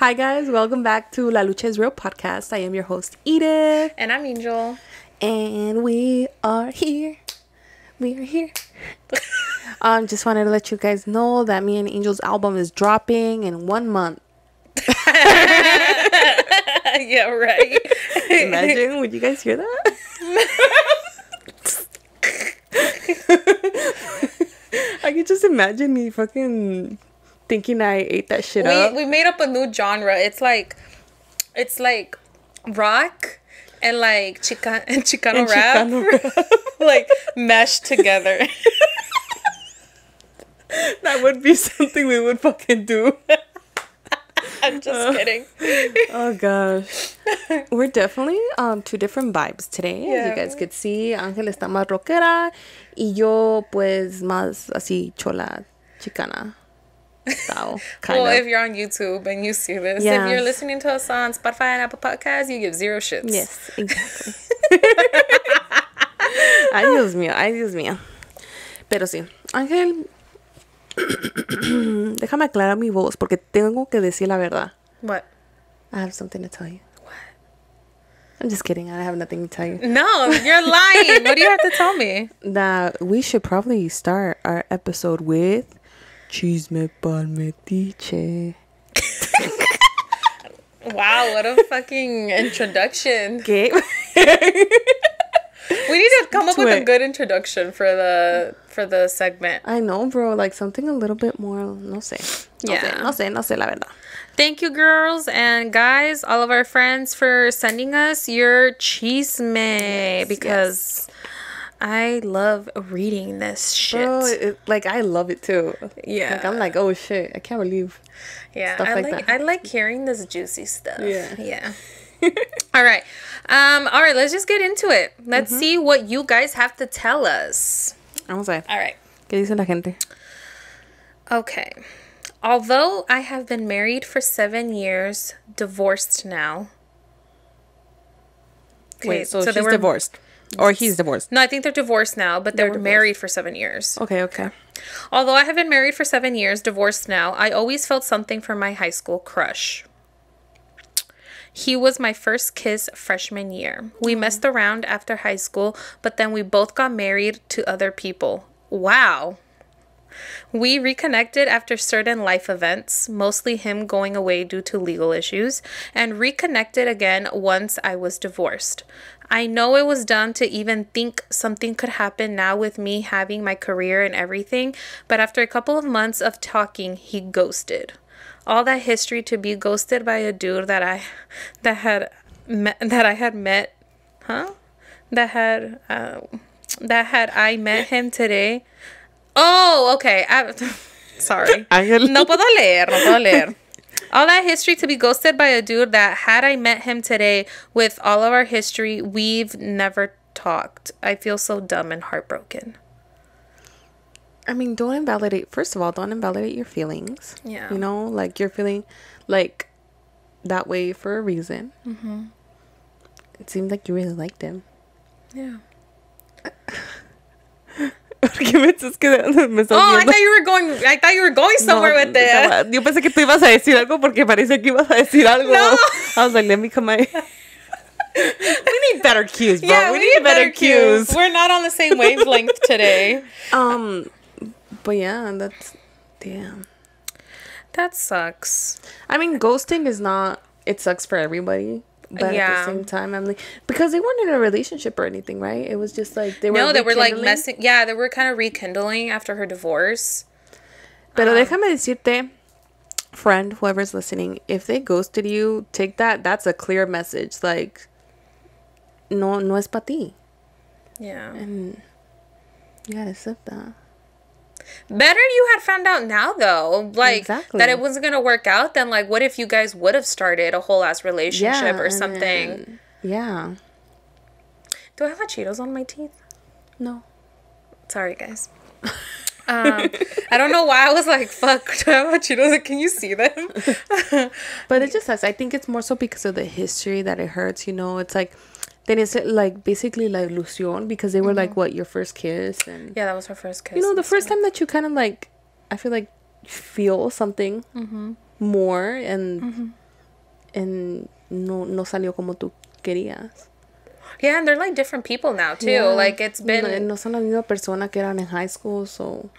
Hi guys, welcome back to La Lucha is Real podcast. I am your host Edith. And I'm Angel. And we are here. We are here. Just wanted to let you guys know that me and Angel's album is dropping in 1 month. Yeah, right. Imagine, would you guys hear that? I could just imagine me fucking thinking I ate that shit up. We made up a new genre. It's like rock and like Chicano rap. Like meshed together. That would be something we would fucking do. I'm just kidding. Oh gosh. We're definitely two different vibes today. Yeah. As you guys could see, Ángel está más rockera y yo pues más así chola, chicana. Style, kind Well, of. if you're on YouTube and you see this, Yes. if you're listening to us on Spotify and Apple Podcasts, you give 0 shits. Yes, exactly. Ay, Dios mío. Pero sí, Ángel, déjame aclarar mi voz porque tengo que decir la verdad. What? I have something to tell you. What? I'm just kidding. I have nothing to tell you. No, you're lying. What do you have to tell me? That we should probably start our episode with Chisme palmetiche. Wow, what a fucking introduction. Okay. We need to come up with a good introduction for the segment. I know, bro. Like something a little bit more, no sé. No sé, la verdad. Thank you, girls and guys, all of our friends for sending us your chisme because I love reading this shit. Bro, I love it too. Yeah. Like, I'm like, oh shit, I can't believe. Yeah, Stuff like that. I like hearing this juicy stuff. Yeah. All right. All right, let's just get into it. Let's see what you guys have to tell us. Vamos a ver. All right. ¿Qué dice la gente? Okay. Although I have been married for 7 years, divorced now. Okay, Wait, so they she's were divorced. Or he's divorced. No, I think they're divorced now, but they were divorced. married for 7 years. Okay. Although I have been married for 7 years, divorced now, I always felt something for my high school crush. He was my first kiss freshman year. We messed around after high school, but then we both got married to other people. Wow. We reconnected after certain life events, mostly him going away due to legal issues, and reconnected again once I was divorced. I know it was dumb to even think something could happen now with me having my career and everything, but after a couple of months of talking, he ghosted. All that history to be ghosted by a dude that I had met him today. Oh, okay. Sorry. No puedo leer. All that history to be ghosted by a dude that had I met him today with all of our history, we've never talked. I feel so dumb and heartbroken. I mean, first of all, don't invalidate your feelings. Yeah. You know, like you're feeling like that way for a reason. Mm-hmm. It seemed like you really liked him. Yeah. Oh, I thought you were going somewhere with it. Yo pensé que tú ibas a decir algo porque parece que ibas a decir algo. No. I was like, let me come. We need better cues, bro. Yeah, we need better cues. We're not on the same wavelength today. But yeah, that's damn. That sucks. I mean, ghosting is not. It sucks for everybody. But at the same time, I'm like, because they weren't in a relationship or anything, right? It was just like they were. No, they were like messing. Yeah, they were kind of rekindling after her divorce. Pero déjame decirte, friend, whoever's listening, if they ghosted you, take that. That's a clear message. Like, no es para ti. Yeah. And you gotta accept that. Better you had found out now, though. Like, exactly. That it wasn't going to work out. Then, like, what if you guys would have started a whole ass relationship or something? Yeah. Do I have Cheetos on my teeth? No. Sorry, guys. I don't know why I was like, fuck, do I have Cheetos? Can you see them? But it just sucks. I think it's more so because of the history that it hurts, you know? It's like, then it's like basically like ilusión because they were like, what, your first kiss? And yeah, that was her first kiss. you know, the first time that you kind of like, I feel like feel something more and and no salió como tú querías. Yeah, and they're like different people now too. Yeah. Like it's been No son la misma persona que eran in high school, so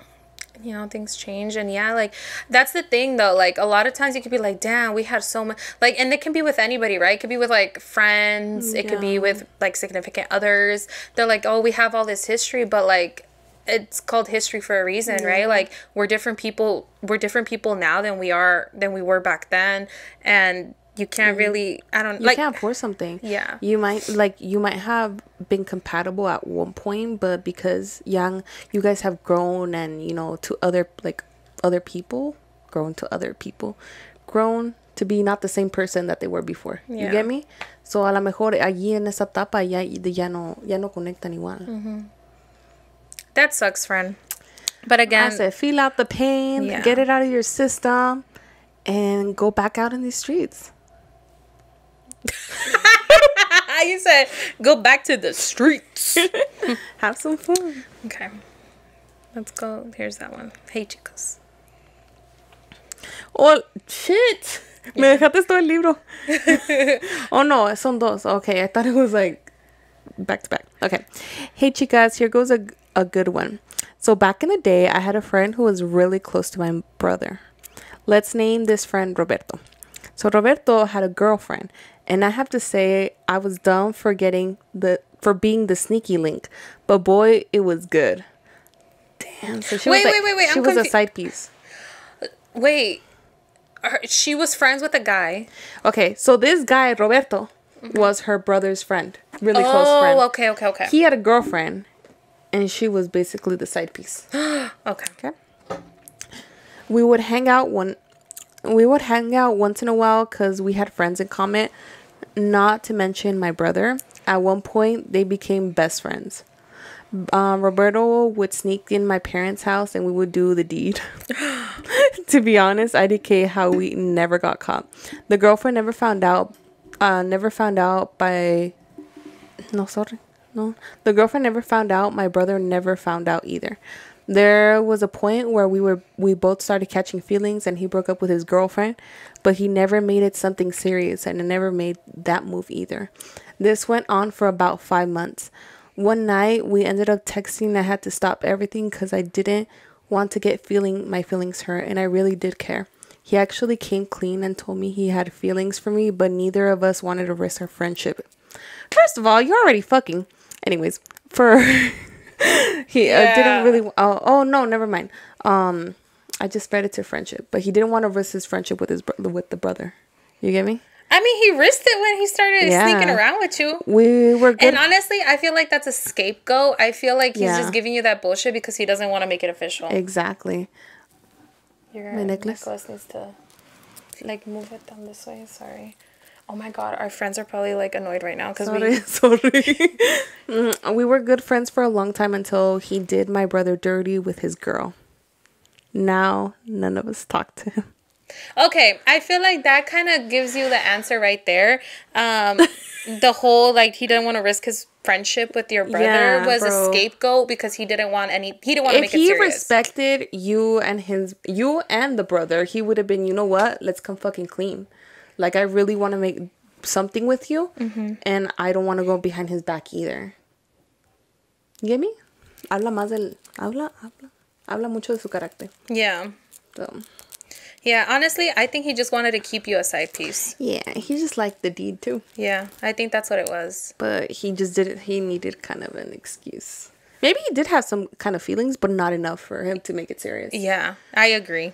you know, things change. And yeah, like that's the thing though, like a lot of times you could be like, damn, we had so much, like, and it can be with anybody, right? It could be with like friends, it could be with like significant others. They're like, oh, we have all this history, but like it's called history for a reason, right? Like we're different people now than we were back then. And you can't really, you can't force something. Yeah. You might have been compatible at one point, but because you guys have grown and, you know, to other people, grown to be not the same person that they were before. Yeah. You get me? So a lo mejor allí en esa etapa ya no conectan igual. Mm-hmm. That sucks, friend. But again, I said, feel out the pain, get it out of your system, and go back out in these streets. You said go back to the streets. Have some fun. Okay, let's go. Here's that one. Hey, chicos. Oh, shit. Me dejaste todo el libro. Oh, no, son dos. Okay, I thought it was like back to back. Okay. Hey, chicas, here goes a good one. So back in the day, I had a friend who was really close to my brother. Let's name this friend Roberto. So Roberto had a girlfriend, and I have to say I was dumb for being the sneaky link, but boy, it was good. Damn. So she wait. She was a side piece. Wait, she was friends with a guy. Okay, so this guy Roberto was her brother's friend, really close friend. Oh, okay. He had a girlfriend, and she was basically the side piece. Okay. We would hang out once in a while because we had friends in common. Not to mention my brother. At one point, they became best friends. Roberto would sneak in my parents' house and we would do the deed. To be honest, IDK how we never got caught. The girlfriend never found out. The girlfriend never found out. My brother never found out either. There was a point where we both started catching feelings and he broke up with his girlfriend, but he never made it something serious and I never made that move either. This went on for about 5 months. One night we ended up texting. I had to stop everything because I didn't want to get my feelings hurt, and I really did care. He actually came clean and told me he had feelings for me, but neither of us wanted to risk our friendship. First of all, you're already fucking. Anyways, he didn't really. Oh no, never mind. I just read it to friendship, but he didn't want to risk his friendship with the brother. You get me? I mean, he risked it when he started sneaking around with you. We were good. And honestly, I feel like that's a scapegoat. I feel like he's just giving you that bullshit because he doesn't want to make it official. Exactly. My necklace needs to, like, move it down this way. Sorry. Oh my God, our friends are probably, like, annoyed right now because Sorry. We were good friends for a long time until he did my brother dirty with his girl. Now, none of us talk to him. Okay, I feel like that kind of gives you the answer right there. The whole, like, he didn't want to risk his friendship with your brother was a scapegoat because he didn't want to make it serious. If he respected you and the brother, he would have been, you know what? Let's come fucking clean. Like, I really want to make something with you, and I don't want to go behind his back either. You get me? Habla mucho de su carácter. Yeah. So. Yeah, honestly, I think he just wanted to keep you a side piece. Yeah, he just liked the deed too. Yeah, I think that's what it was. But he just didn't. He needed kind of an excuse. Maybe he did have some kind of feelings, but not enough for him to make it serious. Yeah, I agree.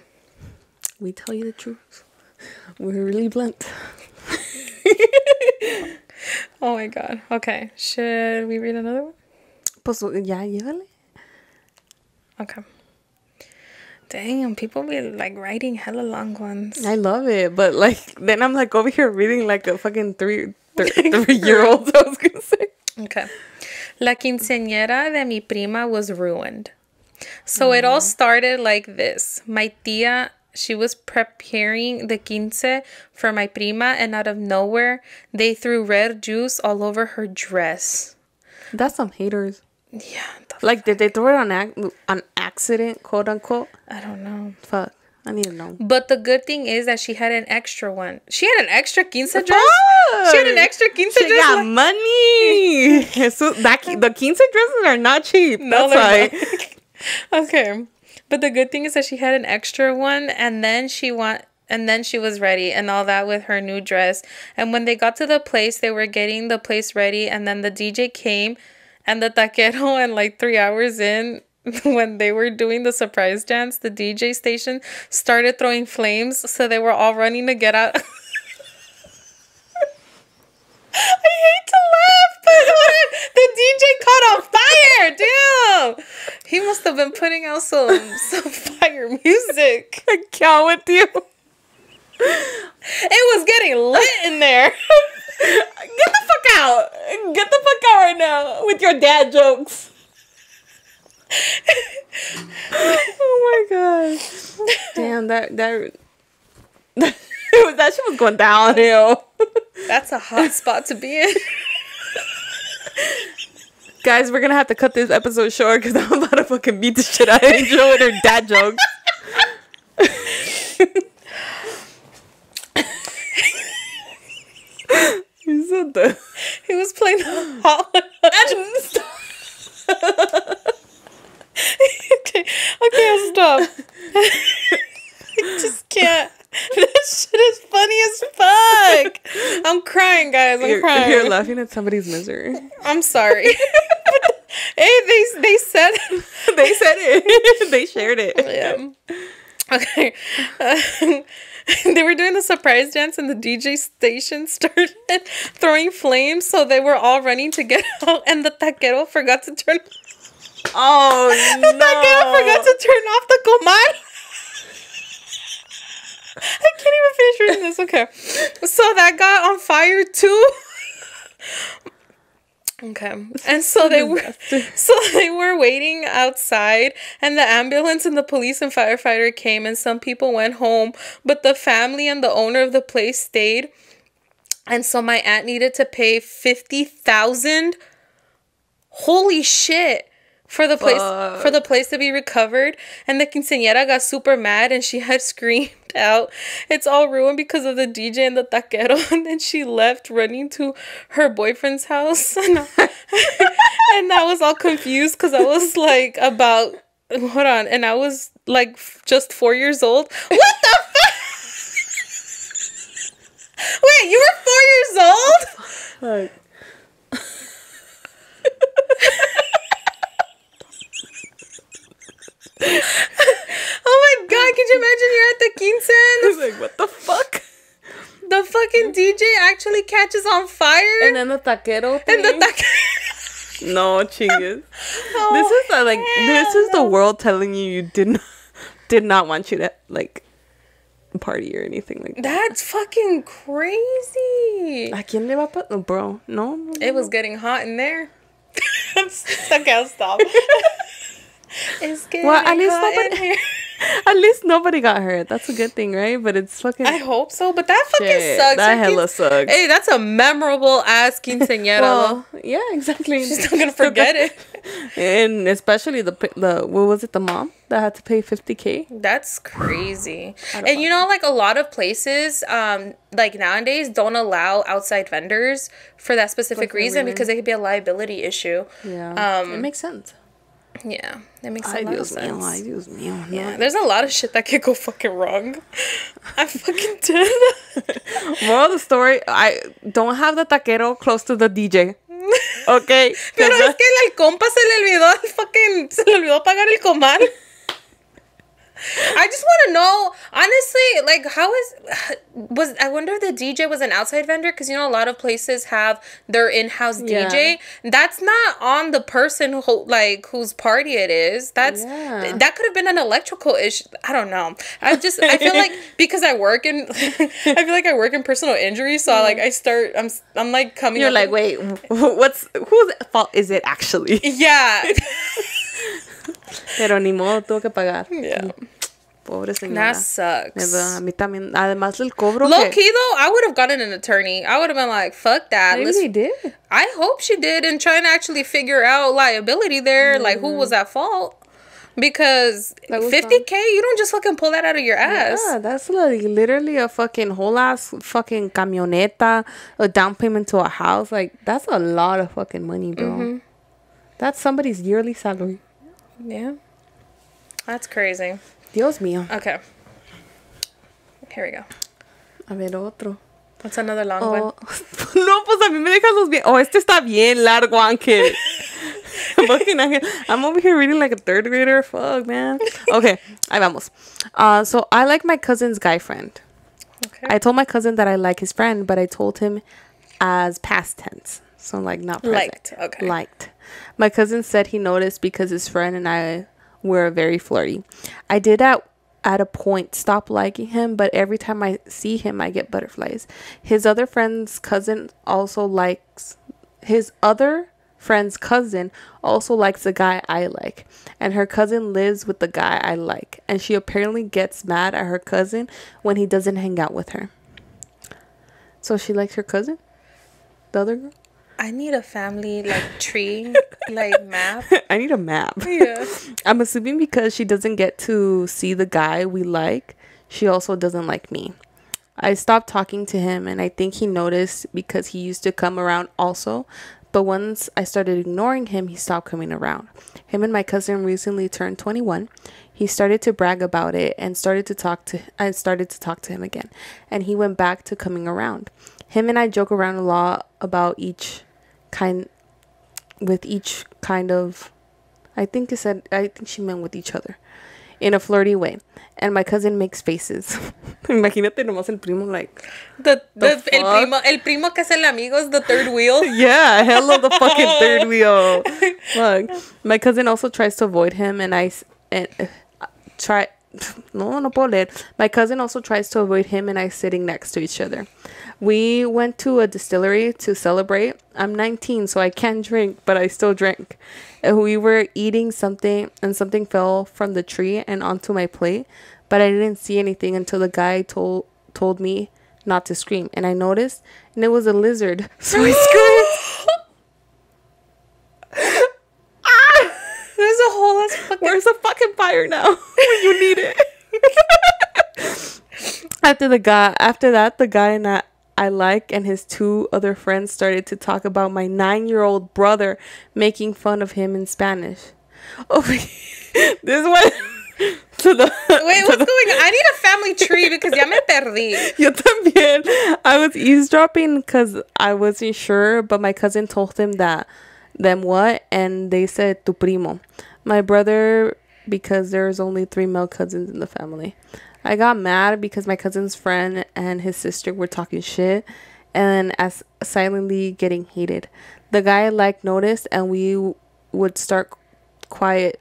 We tell you the truth. We're really blunt. Oh my God. Okay, should we read another one? Pues ya, llévale. Okay. Damn, people be like writing hella long ones. I love it, but like then I'm like over here reading like a fucking 3-year-old. I was gonna say. Okay. La quinceañera de mi prima was ruined. So it all started like this. My tía, she was preparing the quince for my prima, and out of nowhere, they threw red juice all over her dress. That's some haters. Yeah. Like, did they throw it on accident, quote unquote? I don't know. Fuck. I need to know. But the good thing is that she had an extra one. She had an extra quince dress. She had an extra quince dress. She got money. So the quince dresses are not cheap. No, That's why. Okay. But the good thing is that she had an extra one, and then she was ready and all that with her new dress. And when they got to the place, they were getting the place ready, and then the DJ came, and the taquero, and like 3 hours in, when they were doing the surprise dance, the DJ station started throwing flames, so they were all running to get out. I hate to laugh, but the DJ caught on fire, damn! He must have been putting out some fire music. I count with you. It was getting lit in there. Get the fuck out. Get the fuck out right now with your dad jokes. Oh my god. Damn, that shit was going downhill. That's a hot spot to be in. Guys, we're gonna have to cut this episode short because I'm about to fucking beat the shit out of Angel with her dad jokes. He's so dumb. He was playing Hola. Okay, I'll stop. I just can't. That shit is funny as fuck. I'm crying, guys. I'm crying. You're laughing at somebody's misery. I'm sorry. Hey, they said they said it. They shared it. Yeah. Okay. They were doing the surprise dance, and the DJ station started throwing flames, so they were all running to get out, and the taquero forgot to turn. Oh no! The taquero forgot to turn off the comal. I can't even finish reading this. Okay. So that got on fire too. Okay. And so they were waiting outside, and the ambulance and the police and firefighter came, and some people went home, but the family and the owner of the place stayed. And so my aunt needed to pay $50,000. Holy shit. For the place to be recovered. And the quinceañera got super mad, and she had screamed out, "It's all ruined because of the DJ and the taquero." And then she left running to her boyfriend's house. And I was all confused because I was like hold on. And I was like just 4 years old. What the fuck? Wait, you were 4 years old? Oh my god, could you imagine you're at the quince? Like, what the fuck? The fucking DJ actually catches on fire. And then the taquero thing. No, chingus. Oh, This is the world telling you did not want you to like party or anything like that. That's fucking crazy. ¿A quién le va a bro? No. It was getting hot in there. Okay, I'll stop. It's getting hot in here. At least nobody got hurt. That's a good thing, right? But it's fucking... I hope so, but that fucking sucks. That hella sucks. Hey, that's a memorable ass quinceañera. Well, yeah, exactly. She's not gonna forget it. And especially the what was it, the mom that had to pay $50,000? That's crazy. And you know, like a lot of places, like nowadays don't allow outside vendors for that specific reason because it could be a liability issue. Yeah, it makes sense. Yeah, that makes a lot of sense. Ay, Dios mío. Yeah, there's a lot of shit that could go fucking wrong. I fucking did. Moral of the story, I don't have the taquero close to the DJ. Okay. Pero es que al compa se le olvidó pagar el comal. I just want to know, honestly, like, I wonder if the DJ was an outside vendor, because, you know, a lot of places have their in-house DJ. That's not on the person whose party it is. That could have been an electrical issue. I don't know. I feel like, because I feel like I work in personal injury, so I'm like coming. You're like, wait, whose fault is it actually? Yeah. Pero ni modo, tuvo que pagar. Yeah. Pobre señora. That sucks. A mí también. Además del cobro. Low key though, I would have gotten an attorney. I would have been like, fuck that. Maybe they did. I hope she did, and trying to actually figure out liability there. Like, who was at fault? Because That was 50K, you don't just fucking pull that out of your ass. Yeah, that's like literally a fucking whole ass fucking camioneta, a down payment to a house. Like, that's a lot of fucking money, bro. That's somebody's yearly salary. Yeah. That's crazy. Dios mío. Okay. Here we go. A ver, otro. What's another long one? No, pues a mí me dejas los bien. Oh, este está bien largo, Ángel. Fucking Ángel. I'm over here reading like a third grader. Fuck, man. Okay, ahí vamos. So I like my cousin's guy friend. Okay. I told my cousin that I like his friend, but I told him as past tense. So, like, not present. Liked. Okay. Liked. My cousin said he noticed because his friend and I were very flirty. I did at a point stop liking him, but every time I see him, I get butterflies. His other friend's cousin also likes the guy I like, and her cousin lives with the guy I like, and she apparently gets mad at her cousin when he doesn't hang out with her. So she likes her cousin, the other girl. I need a family like tree like map. I need a map. Yeah. I'm assuming because she doesn't get to see the guy we like, she also doesn't like me. I stopped talking to him, and I think he noticed because he used to come around also. But once I started ignoring him, he stopped coming around. Him and my cousin recently turned 21. He started to brag about it and started to talk to him again. And he went back to coming around. Him and I joke around a lot about each kind of, I think she meant with each other, in a flirty way. And my cousin makes faces. Imagínate nomás el primo, like, el primo que es el amigos, the third wheel. Yeah, hello, the fucking third wheel. Look, my cousin also tries to avoid him, and no puedo leer. My cousin also tries to avoid him and I sitting next to each other. We went to a distillery to celebrate. I'm 19, so I can't drink, but I still drink. And we were eating something, and something fell from the tree and onto my plate, but I didn't see anything until the guy told me not to scream, and I noticed, and it was a lizard. So I screamed. There's a whole ass fucking... Where's the fucking fire now when you need it? After that, the guy and I like and his two other friends started to talk about my 9-year-old brother, making fun of him in Spanish. Oh, this one. Wait, what's going on? I need a family tree because ya me perdí. Yo también. I was eavesdropping because I wasn't sure, but my cousin told them what, and they said tu primo, my brother, because there's only 3 male cousins in the family. I got mad because my cousin's friend and his sister were talking shit and as silently getting heated. The guy I like noticed, and we would start quiet.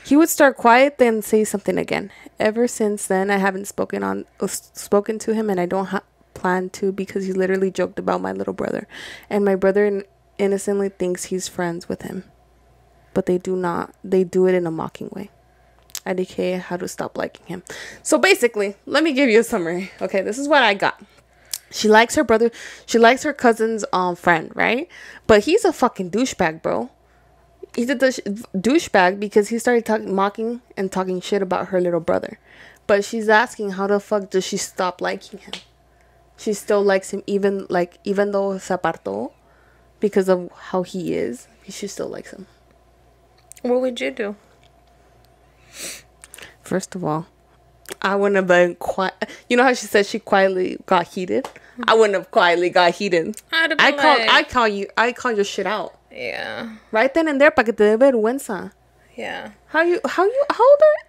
He would start quiet, then say something again. Ever since then, I haven't spoken to him, and I don't plan to, because he literally joked about my little brother, and my brother innocently thinks he's friends with him, but they do not. They do it in a mocking way. I decay how to stop liking him. So basically, let me give you a summary. Okay, this is what I got. She likes her brother. She likes her cousin's friend, right? But he's a fucking douchebag, bro. He's a douchebag because he started mocking and talking shit about her little brother. But she's asking, how the fuck does she stop liking him? She still likes him, even though se apartó because of how he is. She still likes him. What would you do? First of all, I wouldn't have been quiet. You know how she said she quietly got heated? I wouldn't have quietly got heated. I call your shit out. Yeah. Right then and there, pa que te dé vergüenza. Yeah. How old are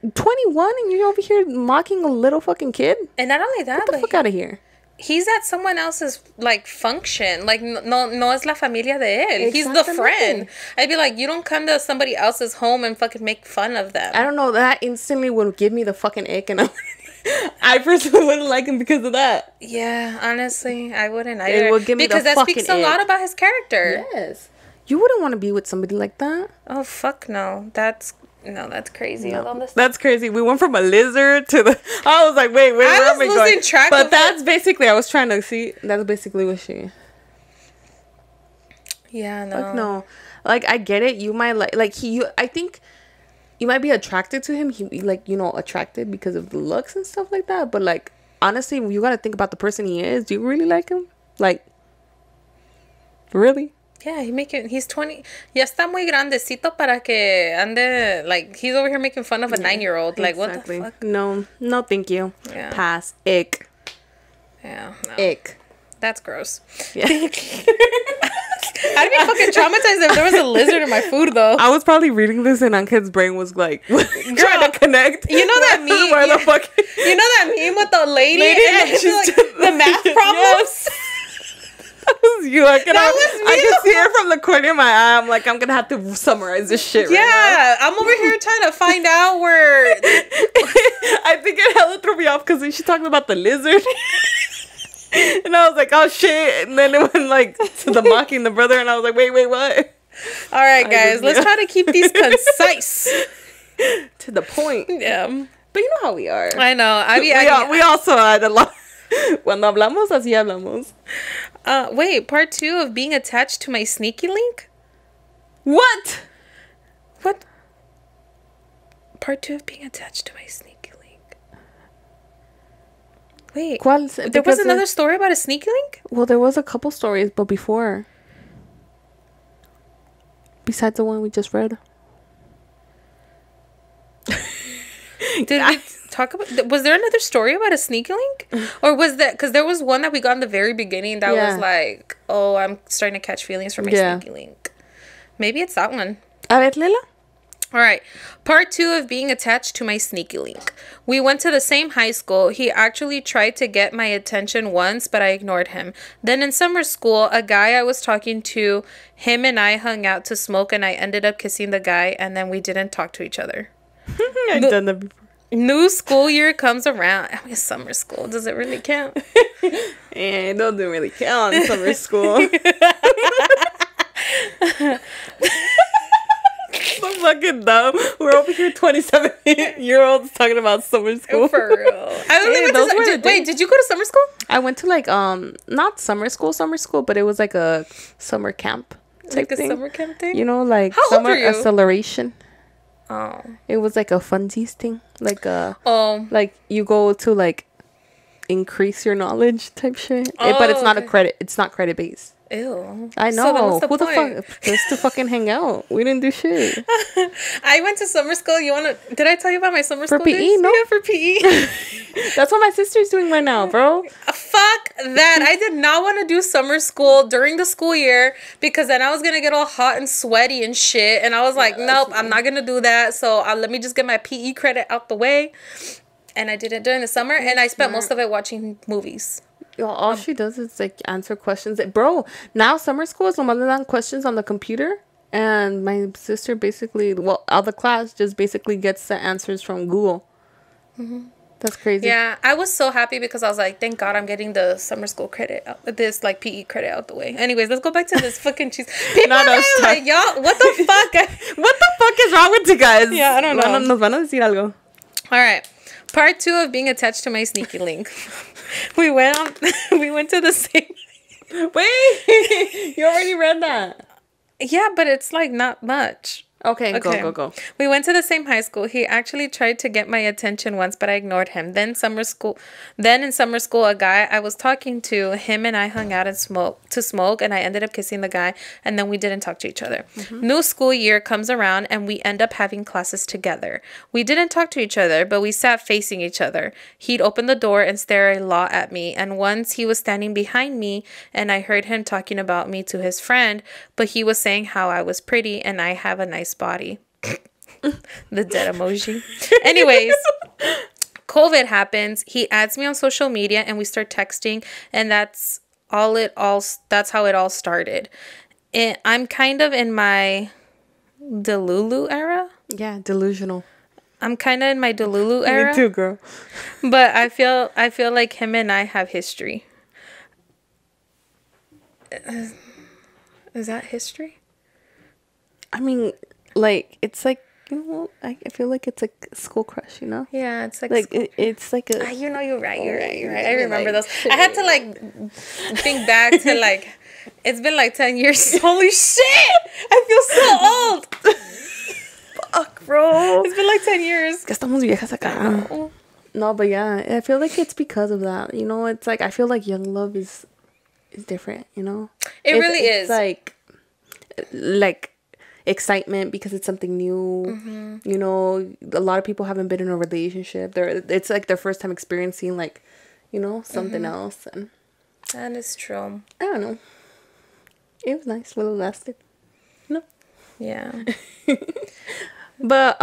you? 21 and you're over here mocking a little fucking kid? And not only that, get the fuck out of here. He's at someone else's, like, function. Like, no es la familia de él. He's the friend. I'd be like, you don't come to somebody else's home and fucking make fun of them. I don't know. That instantly would give me the fucking ick, and I personally wouldn't like him because of that. Yeah, honestly, I wouldn't either. It would give me because the that speaks a lot about his character. Yes. You wouldn't want to be with somebody like that. Oh, fuck no. That's crazy. No, that's crazy. We went from a lizard to the... I was like, wait, where am I going? I was losing track of it. But that's basically... I was trying to see... That's basically what she... Yeah, no. Fuck no. Like, I get it. You might I think you might be attracted to him. He, like, you know, attracted because of the looks and stuff like that. But, like, honestly, you got to think about the person he is. Do you really like him? Like, really? Yeah, he's 20. Ya está muy grandecito para que ande, like, he's over here making fun of a 9-year-old. Like, Exactly. what the fuck? No, thank you. Yeah. Pass. Ick. Yeah, no. Ick. That's gross. Yeah. I'd be fucking traumatized if there was a lizard in my food, though. I was probably reading this and Unkid's brain was like trying to connect. You know that meme? Where the fuck? You know that meme with the lady and and she's like, the math problems? That was you. I can see the it from the corner of my eye. I'm like, I'm gonna have to summarize this shit right now. Yeah, I'm over here trying to find out where. I think it hella threw me off because she talked about the lizard. And I was like, oh shit. And then it went like to the mocking the brother. And I was like, wait, what? All right, guys, let's try to keep these concise. To the point. Yeah. But you know how we are. I know. We also had a lot. Cuando hablamos, así hablamos. Wait, part 2 of being attached to my sneaky link? What? What? Part 2 of being attached to my sneaky link. Wait. ¿Cuál? There was another story about a sneaky link? Well, there was a couple stories, but before. Besides the one we just read. Did we talk about... Was there another story about a sneaky link? Or was that... Because there was one that we got in the very beginning that was like, oh, I'm starting to catch feelings for my sneaky link. Maybe it's that one. A ver, Lela. All right. Part 2 of being attached to my sneaky link. We went to the same high school. He actually tried to get my attention once, but I ignored him. Then in summer school, a guy I was talking to, him and I hung out to smoke, and I ended up kissing the guy, and then we didn't talk to each other. I've done that before. New school year comes around. I mean, summer school. Does it really count? It doesn't really count in summer school. So fucking dumb. We're over here 27-year-olds talking about summer school. For real. Wait, did you go to summer school? I went to like not summer school, but it was like a summer camp type thing. Summer camp thing? You know, like How summer old are you? acceleration. Oh. It was like a funsies thing. Like like you go to like increase your knowledge type shit. But it's not a credit. It's not credit based. Ew. I know. So then what's the Who point? the fuck? Just to fucking hang out. We didn't do shit. I went to summer school. Did I tell you about my summer school PE? days? No. Yeah, for PE. That's what my sister's doing right now, bro. Fuck that. I did not want to do summer school during the school year because then I was going to get all hot and sweaty and shit. And I was like, nope, I'm not going to do that. So let me just get my PE credit out the way. And I did it during the summer. And I spent most of it watching movies. All she does is like answer questions. Bro, now summer school is nomás questions on the computer. And my sister basically, all the class just basically gets the answers from Google. Mm-hmm. That's crazy. Yeah, I was so happy because I was like, thank God I'm getting the summer school credit, this like PE credit out the way. Anyways, let's go back to this fucking cheese. People are like, y'all, what the fuck? What the fuck is wrong with you guys? Yeah, I don't know. Nos van a decir algo. All right. Part 2 of being attached to my sneaky link. We went to the same... Wait, you already read that. Yeah, but it's like not much. Okay, go. We went to the same high school. He actually tried to get my attention once, but I ignored him. Then in summer school, a guy I was talking to, him and I hung out and smoke, and I ended up kissing the guy, and then we didn't talk to each other. Mm-hmm. New school year comes around, and we end up having classes together. We didn't talk to each other, but we sat facing each other. He'd open the door and stare a lot at me, and once he was standing behind me, and I heard him talking about me to his friend, but he was saying how I was pretty and I have a nice body. The dead emoji. Anyways, COVID happens. He adds me on social media and we start texting, and that's how it all started. I'm kind of in my Delulu era. Yeah, delusional. I'm kind of in my Delulu era. Me too, girl. But I feel like him and I have history. Is that history? I mean, like, it's like, you know, I feel like it's like a school crush, you know? Yeah, it's like it's like a... you're right. I remember those. I had to like think back to like It's been like 10 years. Holy shit! I feel so old. Fuck, bro. It's been like 10 years. Que estamos viejas acá. No, but yeah, I feel like it's because of that. You know, it's like I feel like young love is different. You know, It really is. Like excitement because it's something new. Mm-hmm. You know, a lot of people haven't been in a relationship. It's like their first time experiencing like, you know, something else. And that is true. I don't know. It was nice while it lasted. No. Yeah. But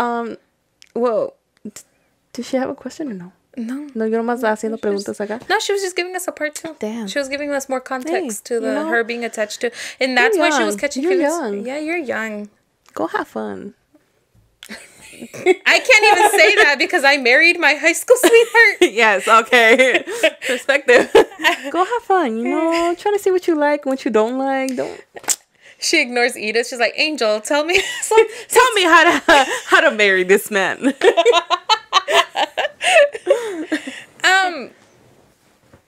well, did she have a question or no? No, yo nomás estaba haciendo preguntas acá. No, she was just giving us a part 2. Damn. She was giving us more context to the you know, her being attached to, and that's why she was catching feelings. Young. Yeah, you're young. Go have fun. I can't even say that because I married my high school sweetheart. Yes, okay. Perspective. Go have fun, you know. Try to see what you like, what you don't like. Don't. She ignores Edith. She's like, Angel, tell me how to marry this man.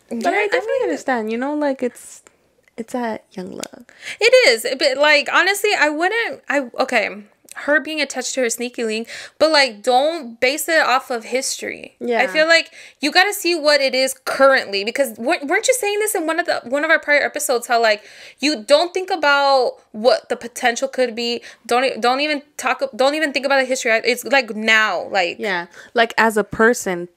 But I definitely understand, you know, like it's a young love. It is, but like honestly, her being attached to her sneaky link, but like don't base it off of history. Yeah, I feel like you got to see what it is currently, because weren't you saying this in one of our prior episodes, how like you don't think about what the potential could be, don't even think about the history. It's like now, like, yeah, like as a person,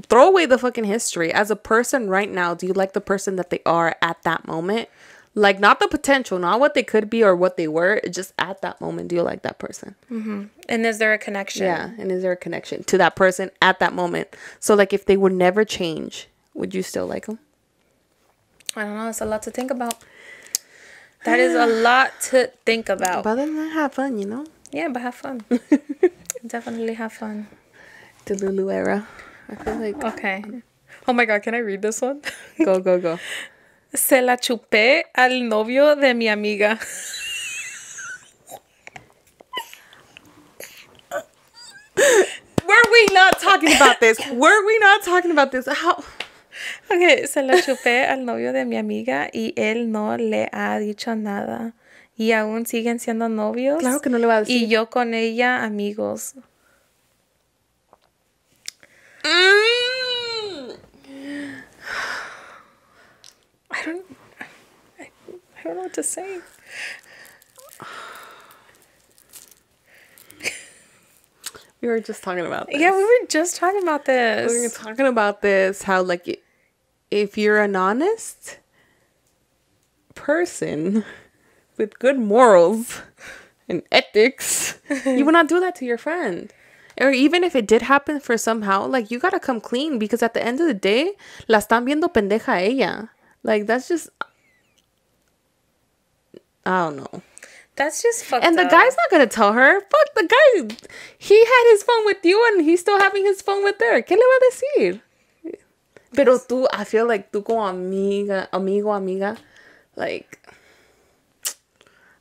throw away the fucking history. As a person right now, do you like the person that they are at that moment? Like, not the potential, not what they could be or what they were. Just at that moment, do you like that person? Mm-hmm. And is there a connection? Yeah, and is there a connection to that person at that moment? So, like, if they would never change, would you still like them? I don't know. It's a lot to think about. That is a lot to think about. But other than that, have fun, you know? Yeah, but have fun. Definitely have fun. The Lulu era. I feel like... Okay. Oh my God, can I read this one? Go. Se la chupé al novio de mi amiga. Were we not talking about this? How? Okay, se la chupé al novio de mi amiga y él no le ha dicho nada. Y aún siguen siendo novios. Claro que no le va a decir. Y yo con ella, amigos. I don't know what to say. We were just talking about this. Yeah, we were just talking about this. We were talking about this, how, like, if you're an honest person with good morals and ethics, you would not do that to your friend. Or even if it did happen for somehow, like, you gotta come clean, because at the end of the day, la están viendo pendeja a ella. Like, that's just... I don't know. That's just fucked up. And the guy's not gonna tell her. Fuck the guy. He had his phone with you and he's still having his phone with her. ¿Qué le va a decir? Pero tú, I feel like tú como amiga, like,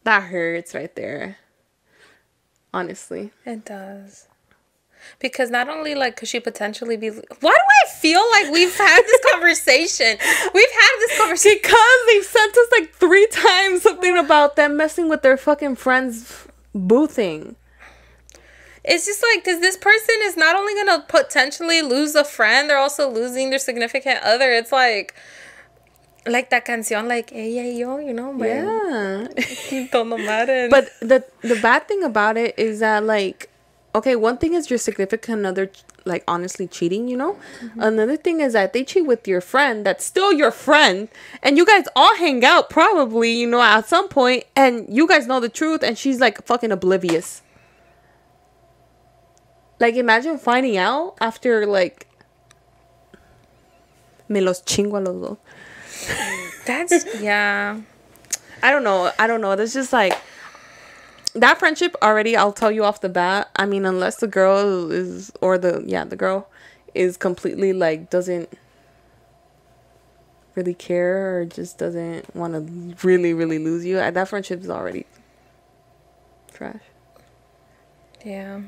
that hurts right there. Honestly. It does. Because not only, like, could she potentially be... Why do I feel like we've had this conversation? Because they've sent us, like, 3 times something about them messing with their fucking friends' boothing. It's just, like, because this person is not only going to potentially lose a friend, they're also losing their significant other. It's, like that canción, like, ella y yo, you know? Yeah. But the bad thing about it is that, like... Okay, one thing is your significant other, like, honestly cheating, you know? Mm-hmm. Another thing is that they cheat with your friend that's still your friend. And you guys all hang out probably, you know, at some point. And you guys know the truth. And she's, like, fucking oblivious. Like, imagine finding out after, like... Me los chingo a los dos. That's... Yeah. I don't know. That's just, like... That friendship already, I'll tell you off the bat. I mean, unless the girl is, or the girl is completely, like, doesn't really care or just doesn't want to really, really lose you, that friendship is already trash. Yeah.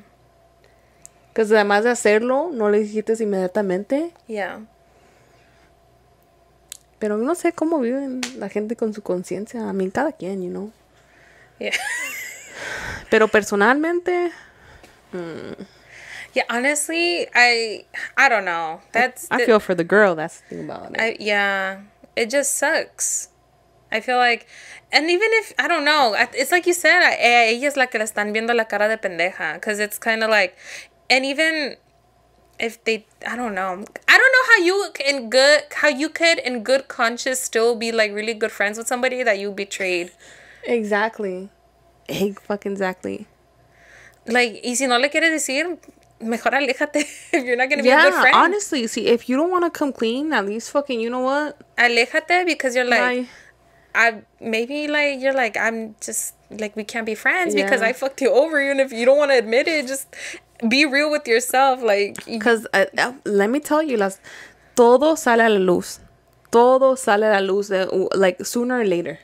Because además de hacerlo, no le dijiste inmediatamente. Yeah. Pero no sé cómo viven la gente con su conciencia. I mean, cada quien, you know. Yeah. Pero personalmente... Yeah, honestly, I don't know. I feel for the girl. That's the thing about it. Yeah, it just sucks. I feel like, and even if, I don't know, it's like you said, ella es la que le están viendo la cara de pendeja, because it's kind of like, and even if they, I don't know how you could in good conscience still be like really good friends with somebody that you betrayed. Exactly. Exactly. Like, y si no le quieres decir, mejor aléjate if you're not going to be a good friend. Yeah, honestly, see, if you don't want to come clean, at least fucking, you know what? Aléjate, because you're like, you're like, I'm just, like, we can't be friends because I fucked you over. Even if you don't want to admit it, just be real with yourself. Like, because let me tell you, todo sale a la luz. Todo sale a la luz, like, sooner or later.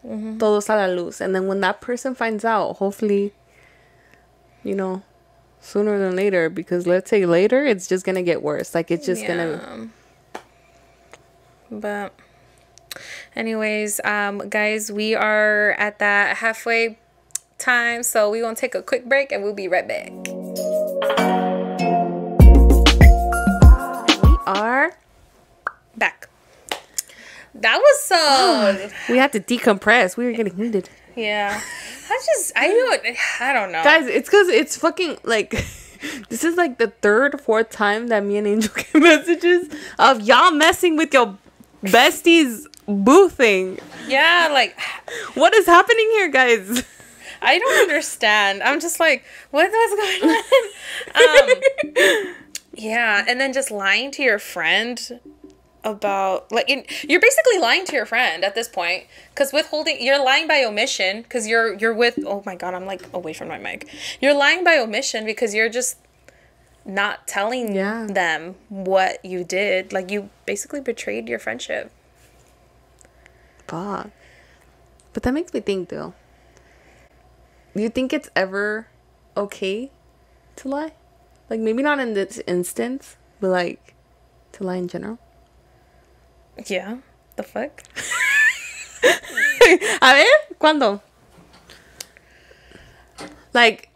Mm-hmm. Todo sale a la luz. And then when that person finds out, hopefully, you know, sooner than later, because let's say later, it's just gonna get worse. Like, it's just gonna... But anyways, guys, we are at that halfway time, so we're gonna take a quick break and we'll be right back. We are back. That was so... We had to decompress. We were getting heated. Yeah. I don't know. Guys, it's because it's fucking, like... This is, like, the third or fourth time that me and Angel get messages of y'all messing with your besties boo thing. Yeah, like... What is happening here, guys? I don't understand. I'm just like, what's going on? Yeah, and then just lying to your friend about, like, you're basically lying to your friend at this point, because you're lying by omission, because you're with, oh my god, I'm like away from my mic. You're lying by omission because you're just not telling them what you did. Like, you basically betrayed your friendship. Fuck. But that makes me think, though. Do you think it's ever okay to lie? Like, maybe not in this instance, but, like, to lie in general? Yeah. The fuck? A ver, ¿cuándo? Like,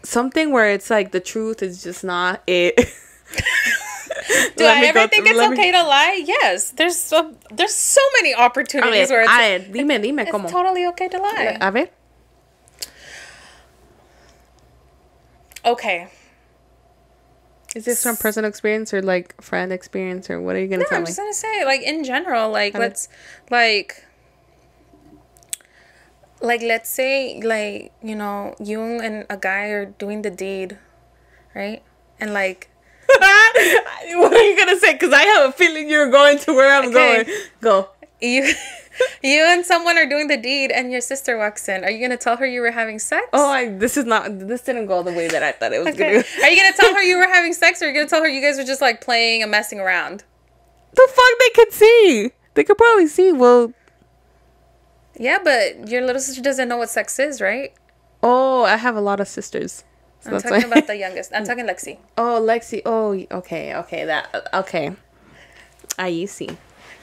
something where it's like the truth is just not it. Do I ever think it's okay to lie? Yes. There's so many opportunities where it's, dime it's cómo. totally okay to lie. A ver. Okay. Is this from personal experience or like friend experience, or what are you gonna tell me? I'm just gonna say, like, in general, like, let's like let's say, like, you know, you and a guy are doing the deed, right? And like, what are you gonna say? Because I have a feeling you're going to where I'm going. Go. You and someone are doing the deed, and your sister walks in. Are you gonna tell her you were having sex? Oh, this didn't go the way that I thought it was gonna. Are you gonna tell her you were having sex, or are you gonna tell her you guys were just like playing and messing around? The fuck, they could see. They could probably see. Well, yeah, but your little sister doesn't know what sex is, right? Oh, I have a lot of sisters. So I'm talking about the youngest. I'm talking Lexi. Oh, Lexi. Oh, okay. I see.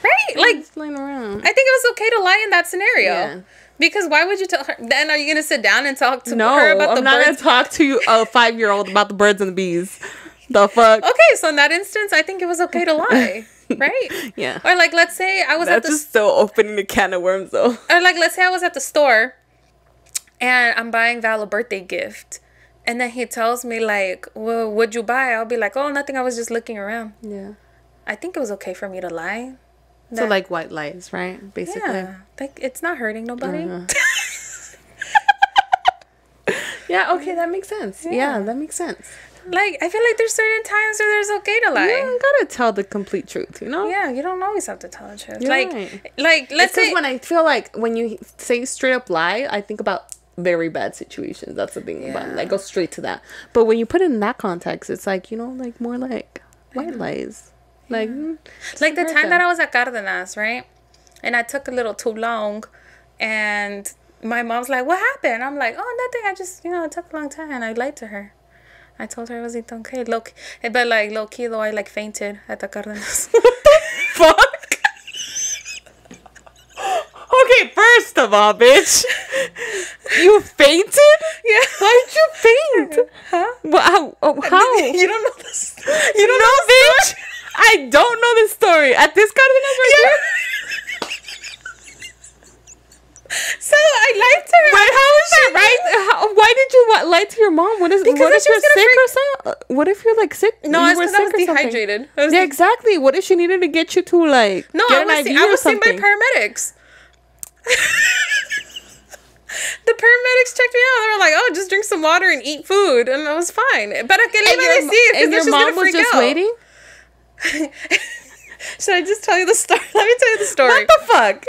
Right? Like, playing around. I think it was okay to lie in that scenario. Yeah. Because why would you tell her? Then are you going to sit down and talk to her about the birds? No, I'm not going to talk to a 5-year-old about the birds and the bees. The fuck? Okay, so in that instance, I think it was okay to lie. Right? Yeah. Or like, let's say I was That's just still opening a can of worms, though. Or like, let's say I was at the store and I'm buying Val a birthday gift. And then he tells me, like, well, what'd you buy? I'll be like, oh, nothing. I was just looking around. Yeah. I think it was okay for me to lie. So, like, white lies, right? Basically. Yeah. Like, it's not hurting nobody. Yeah, okay, that makes sense. Yeah, that makes sense. Like, I feel like there's certain times where there's okay to lie. You don't gotta tell the complete truth, you know? Yeah, you don't always have to tell the truth. You're like, right. Like, let's say... when I feel like when you say straight up lie, I think about very bad situations. That's the thing about it. I go straight to that. But when you put it in that context, it's like, you know, like more like white lies. Like the time that I was at Cardenas, right? And I took a little too long, and my mom's like, what happened? I'm like, oh, nothing. I just, it took a long time, and I lied to her. I told her it wasn't okay. But like, low key though, I like fainted at the Cardenas. What the fuck? of all, bitch. You fainted? Yeah. Why did you faint? Huh? How? You don't know this. You don't No, know this bitch. I don't know this story. At this Cardenas right here? So I lied to her. Wait, how is she right? Why did you lie to your mom? What if Because you're she was sick gonna or something? What if you're like sick? No, You it's were because I was sick or something? dehydrated. Yeah, exactly. What if she needed to get you to like No, get I an IV was or seen by something? paramedics. The paramedics checked me out. They were like, "Oh, just drink some water and eat food," and I was fine. But I can leave see And your mom was just waiting. Should I just tell you the story? Let me tell you the story. What the fuck?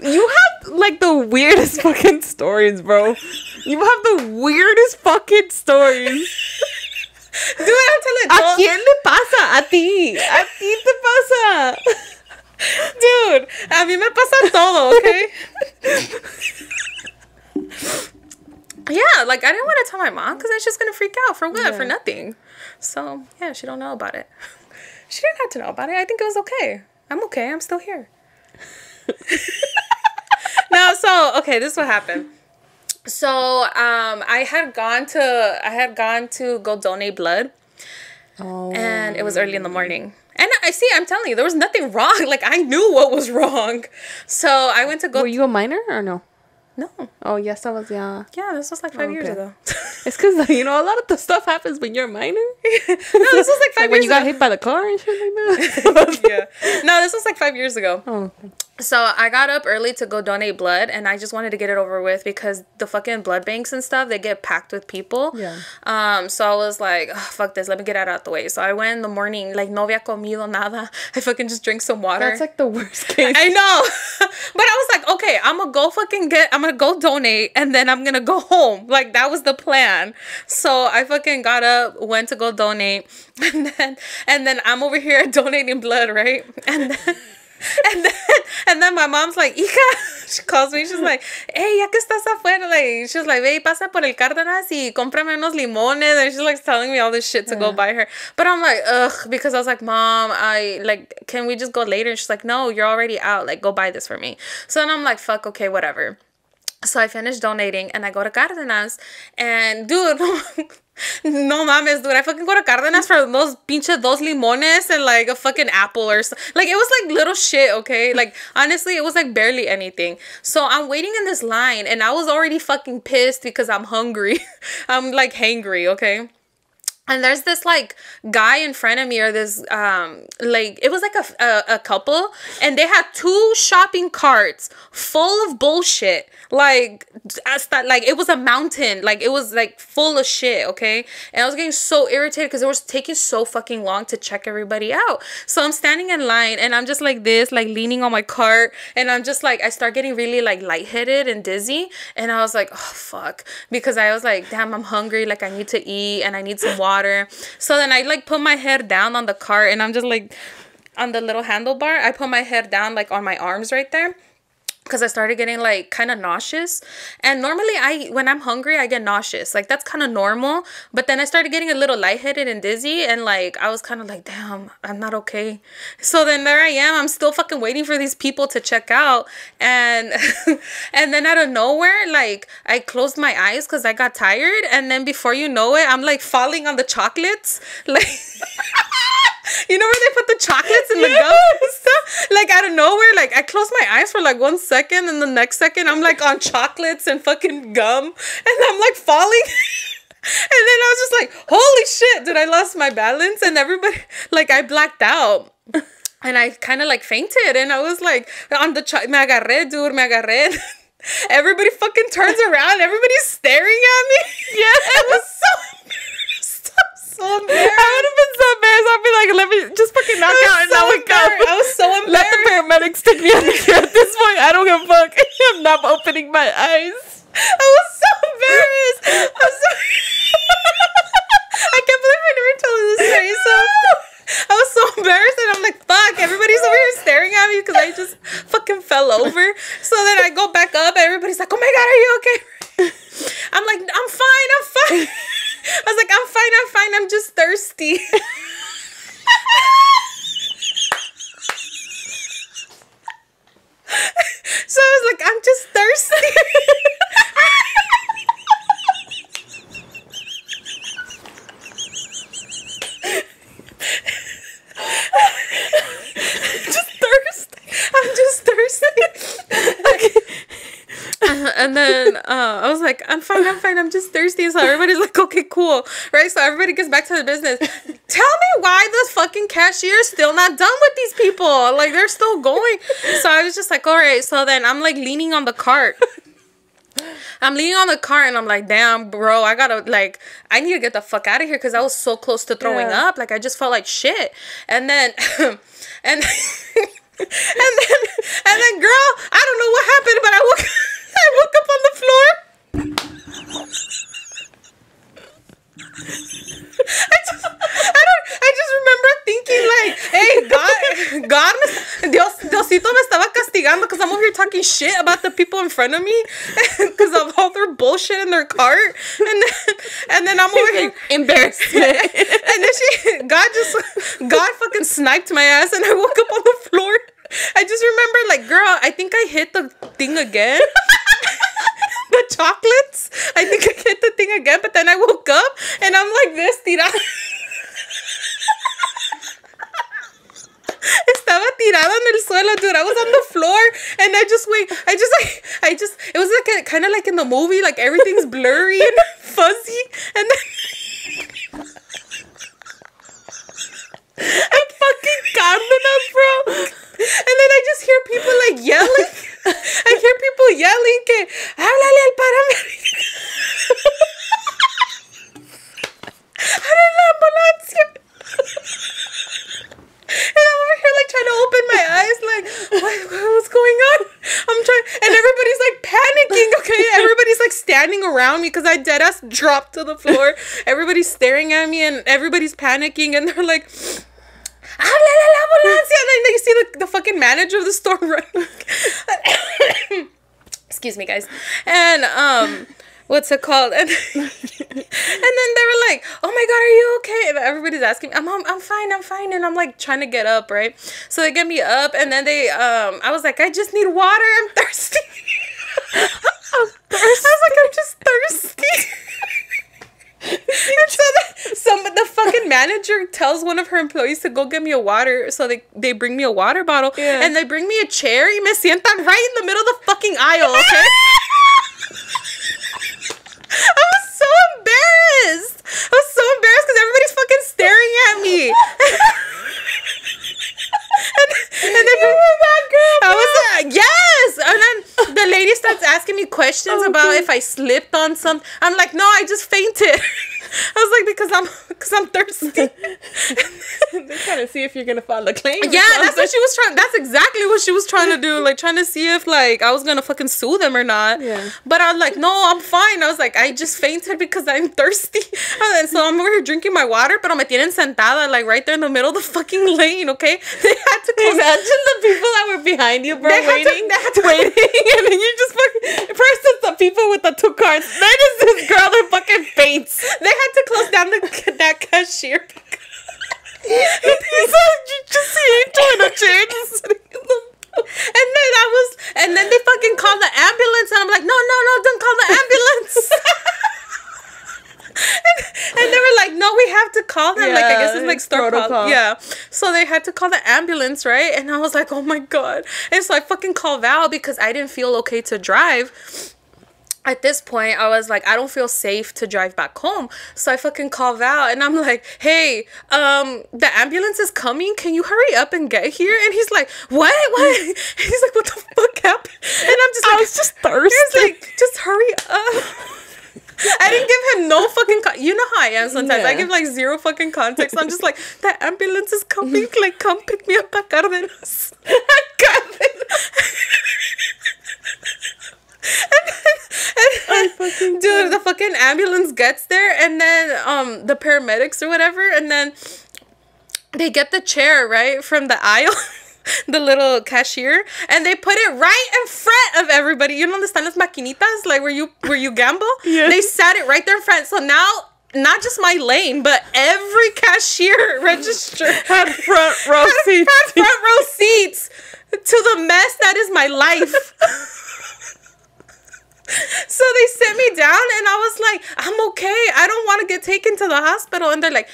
You have like the weirdest fucking stories, bro. You have the weirdest fucking stories. Dude, I'm telling ¿A quién le pasa? A ti. A ti te pasa. Dude, a mí me pasa todo, okay? Yeah, like I didn't want to tell my mom because then she's gonna freak out for what? Yeah. For nothing. So yeah, she don't know about it. She didn't have to know about it. I think it was okay. I'm okay. I'm still here. No, so okay, this is what happened. So I had gone to go donate blood. Oh. And it was early in the morning. And I'm telling you, there was nothing wrong. Like I knew what was wrong. So I went to go. Were you a minor or no? No. Oh yes, I was. Yeah. Yeah, this was like 5 years ago. It's because a lot of the stuff happens when you're a minor. No, this was like 5 years when you got ago. hit by the car and shit like that. Yeah. No, this was like 5 years ago. Oh. Okay. So I got up early to go donate blood, and I just wanted to get it over with because the fucking blood banks and stuff, they get packed with people. Yeah. So I was like, oh, fuck this, let me get it out the way. So I went in the morning, like no había comido nada. I fucking just drank some water. That's like the worst case. I know. But I was like, okay, I'm gonna go donate, and then I'm gonna go home. Like that was the plan. So I fucking got up, went to go donate, and then I'm over here donating blood, right? And then my mom's like, hija, she calls me, she's like, hey, ya que estás afuera, like, she's like, ve y pasa por el Cárdenas y cómprame unos limones, and she's like telling me all this shit to go buy her, but I'm like, ugh, because I was like, Mom, can we just go later? And she's like, no, you're already out, like, go buy this for me. So then I'm like, fuck, okay, whatever. So I finished donating, and I go to Cárdenas, and dude, no mames, dude, I fucking go to Cárdenas for those pinche dos limones and like a fucking apple or so. Like it was like little shit, okay? Like honestly, it was like barely anything. So I'm waiting in this line, and I was already fucking pissed because I'm hungry. I'm like hangry, okay? And there's this like guy in front of me, or this like it was like a couple, and they had 2 shopping carts full of bullshit. Like it was a mountain. Like it was like full of shit, okay? And I was getting so irritated because it was taking so fucking long to check everybody out. So I'm standing in line, and I'm just like this, like leaning on my cart, and I'm just like, I start getting really like lightheaded and dizzy, and I was like, oh fuck, because I was like, damn, I'm hungry, like I need to eat and I need some water. So then I like put my head down on the cart, and I'm just like on the little handlebar, I put my head down like on my arms right there, because I started getting like kind of nauseous. And normally when I'm hungry, I get nauseous. Like that's kind of normal. But then I started getting a little lightheaded and dizzy, and like I was kind of like, damn, I'm not okay. So then there I am. I'm still fucking waiting for these people to check out. And and then out of nowhere, like I closed my eyes because I got tired. And then before you know it, I'm like falling on the chocolates. Like you know where they put the chocolates in the gum and stuff? Like out of nowhere, like I closed my eyes for like 1 second, and the next second I'm like on chocolates and fucking gum, and I'm like falling. And then I was just like, holy shit, dude, I lost my balance, and everybody, like I blacked out. And I kind of like fainted, and I was like on the me agarré, dude, me agarré. Everybody fucking turns around, everybody's staring at me. Yeah, it was so embarrassed. So embarrassed. I would have been so embarrassed. I'd be like, let me just fucking knock out and now wake up. I was so embarrassed. Let the paramedics take me out of here at this point. I don't give a fuck. I'm not opening my eyes. I was so embarrassed. I can't believe I never told you this story. So I was so embarrassed, and I'm like, fuck, everybody's over here staring at me because I just fucking fell over. So then I go back up, and everybody's like, oh my God, are you okay? I'm like, I'm fine. I was like, I'm fine. I'm just thirsty. So I was like, I'm just thirsty. I'm just thirsty. And then I was like, I'm fine, I'm just thirsty. So everybody's like, okay, cool. Right? So everybody gets back to the business. Tell me why the fucking cashier is still not done with these people. Like, they're still going. So I was just like, all right. So then I'm like leaning on the cart. I'm leaning on the cart and I'm like, damn, bro, I need to get the fuck out of here because I was so close to throwing up. Like, I just felt like shit. And then, and then, girl, I don't know what happened, but I woke up on the floor. I just remember thinking like, hey, Diosito me estaba castigando because I'm over here talking shit about the people in front of me because of all their bullshit in their cart, and then I'm over here embarrassment, and then God fucking sniped my ass, and I woke up on the floor. I just remember like, girl, I think I hit the thing again. The chocolates. I think I hit the thing again, but then I woke up and I'm like this, tirada. Estaba tirada en el suelo, dude. I was on the floor and it was like kind of like in the movie, like everything's blurry and fuzzy, and then I'm fucking Carmenas, bro. And then I just hear people like yelling. I hear people yelling que háblale al paramédico. Háblale a la ambulancia. And I'm over here like trying to open my eyes like, what's going on? I'm trying, and everybody's like panicking, okay? Everybody's like standing around me because I deadass dropped to the floor. Everybody's staring at me and everybody's panicking and they're like, háblale a la ambulancia. And then you see the fucking manager of the store running. Excuse me, guys. And what's it called? And then they were like, oh my God, are you okay? And everybody's asking me, I'm fine. And I'm like trying to get up, right? So they get me up and then I was like, I just need water. I'm thirsty. I was like, I'm just thirsty. And so the fucking manager tells one of her employees to go get me a water. So they bring me a water bottle and they bring me a chair y me sientan right in the middle of the fucking aisle, okay? I was so embarrassed because everybody's fucking staring at me. and then that girl, I was like, yes. And then the lady starts asking me questions about if I slipped on something. I'm like, no, I just fainted. I was like, because I'm thirsty. They're trying to see if you're gonna file a claim. Yeah, that's what she was trying. That's exactly what she was trying to do. Like trying to see if like I was gonna fucking sue them or not. Yeah. But I was like, no, I'm fine. I was like, I just fainted because I'm thirsty. And so I'm over here drinking my water, pero me tienen sentada like right there in the middle of the fucking lane. Okay, they had to close. Imagine the people that were behind you, bro, waiting, and then you just fucking. First, it's the people with the 2 cards. Then it's this girl that fucking faints. They had to close down that cashier. You just see Angel in a chair just sitting in the and then they fucking called the ambulance and I'm like, no, don't call the ambulance. and they were like, no, we have to call them. Like, I guess it's like store protocol. Yeah. So they had to call the ambulance, right? And I was like, oh my God. And so I fucking called Val because I didn't feel okay to drive. At this point, I was like, I don't feel safe to drive back home. So I fucking call Val and I'm like, hey, the ambulance is coming. Can you hurry up and get here? And he's like, what? He's like, what the fuck happened? And I'm just like, I was just thirsty. He's like, just hurry up. I didn't give him no fucking you know how I am sometimes. I give like zero fucking context. I'm just like, the ambulance is coming. Like, come pick me up at Cárdenas. And dude, the fucking ambulance gets there and then the paramedics or whatever, and then they get the chair right from the aisle. The little cashier, and they put it right in front of everybody. You know, están las maquinitas, like where you gamble. Yeah. They sat it right there in front. So now, not just my lane, but every cashier register had front row seats. to the mess that is my life. So they sit me down and I was like, I'm okay. I don't want to get taken to the hospital. And they're like,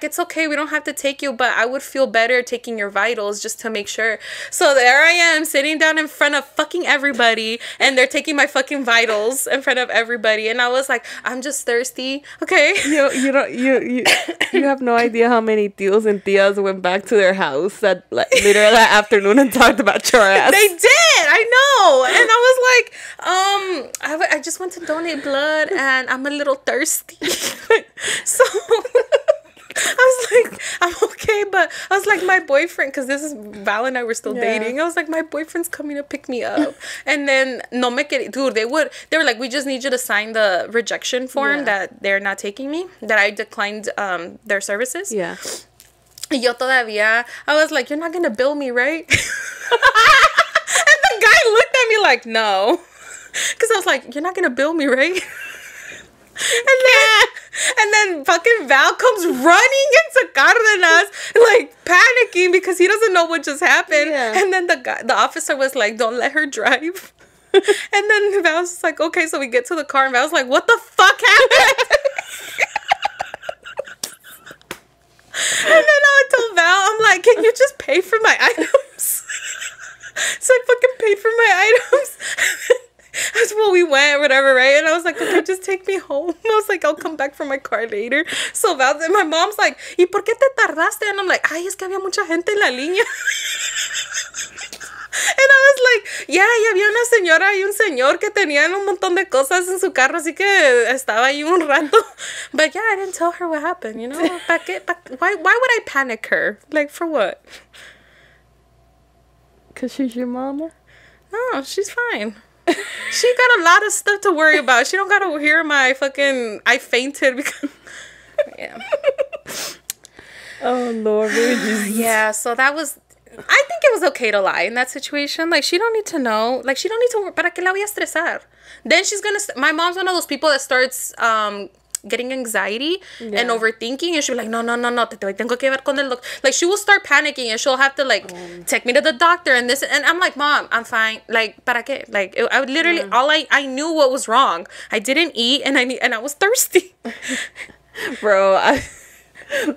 it's okay. We don't have to take you, but I would feel better taking your vitals just to make sure. So there I am sitting down in front of fucking everybody and they're taking my fucking vitals in front of everybody. And I was like, I'm just thirsty. Okay. You have no idea how many tios and tias went back to their house that later that afternoon and talked about your ass. They did. I know. And I was like, I just want to donate blood and I'm a little thirsty. So I was like, I'm okay, but I was like, my boyfriend, because this is Val and I were still dating. I was like, my boyfriend's coming to pick me up. And then no me quería, dude, they were like, we just need you to sign the rejection form that they're not taking me, that I declined their services. Yeah. Y yo todavía, I was like, you're not gonna bill me, right? And the guy looked at me like, no. Because I was like, you're not going to bill me, right? And then fucking Val comes running into Cardenas, like panicking because he doesn't know what just happened. Yeah. And then the officer was like, don't let her drive. And then Val was like, okay. So we get to the car and Val was like, what the fuck happened? And then I told Val, I'm like, can you just pay for my items? So I fucking paid for my items. That's when we went or whatever, right? And I was like, okay, just take me home. I was like, I'll come back for my car later. So Val, and my mom's like, ¿y por qué te tardaste? And I'm like, ay, es que había mucha gente en la línea. And I was like, yeah, y había una señora y un señor que tenían un montón de cosas en su carro, así que estaba ahí un rato. But yeah, I didn't tell her what happened, you know? Why would I panic her? Like, for what? Because she's your mama? No, she's fine. She got a lot of stuff to worry about. She don't gotta hear my fucking I fainted because yeah. Oh Lord, really? Yeah, so that was, I think it was okay to lie in that situation. Like, she don't need to know. Like, she don't need to, ¿para qué la voy a estresar? Then she's gonna, my mom's one of those people that starts getting anxiety and overthinking, and she'll be like, no, tengo que ver con el doctor. Like, she will start panicking and she'll have to like take me to the doctor and this, and I'm like, Mom, I'm fine. Like, ¿para qué? Like, I would literally all I knew what was wrong. I didn't eat and I was thirsty. Bro,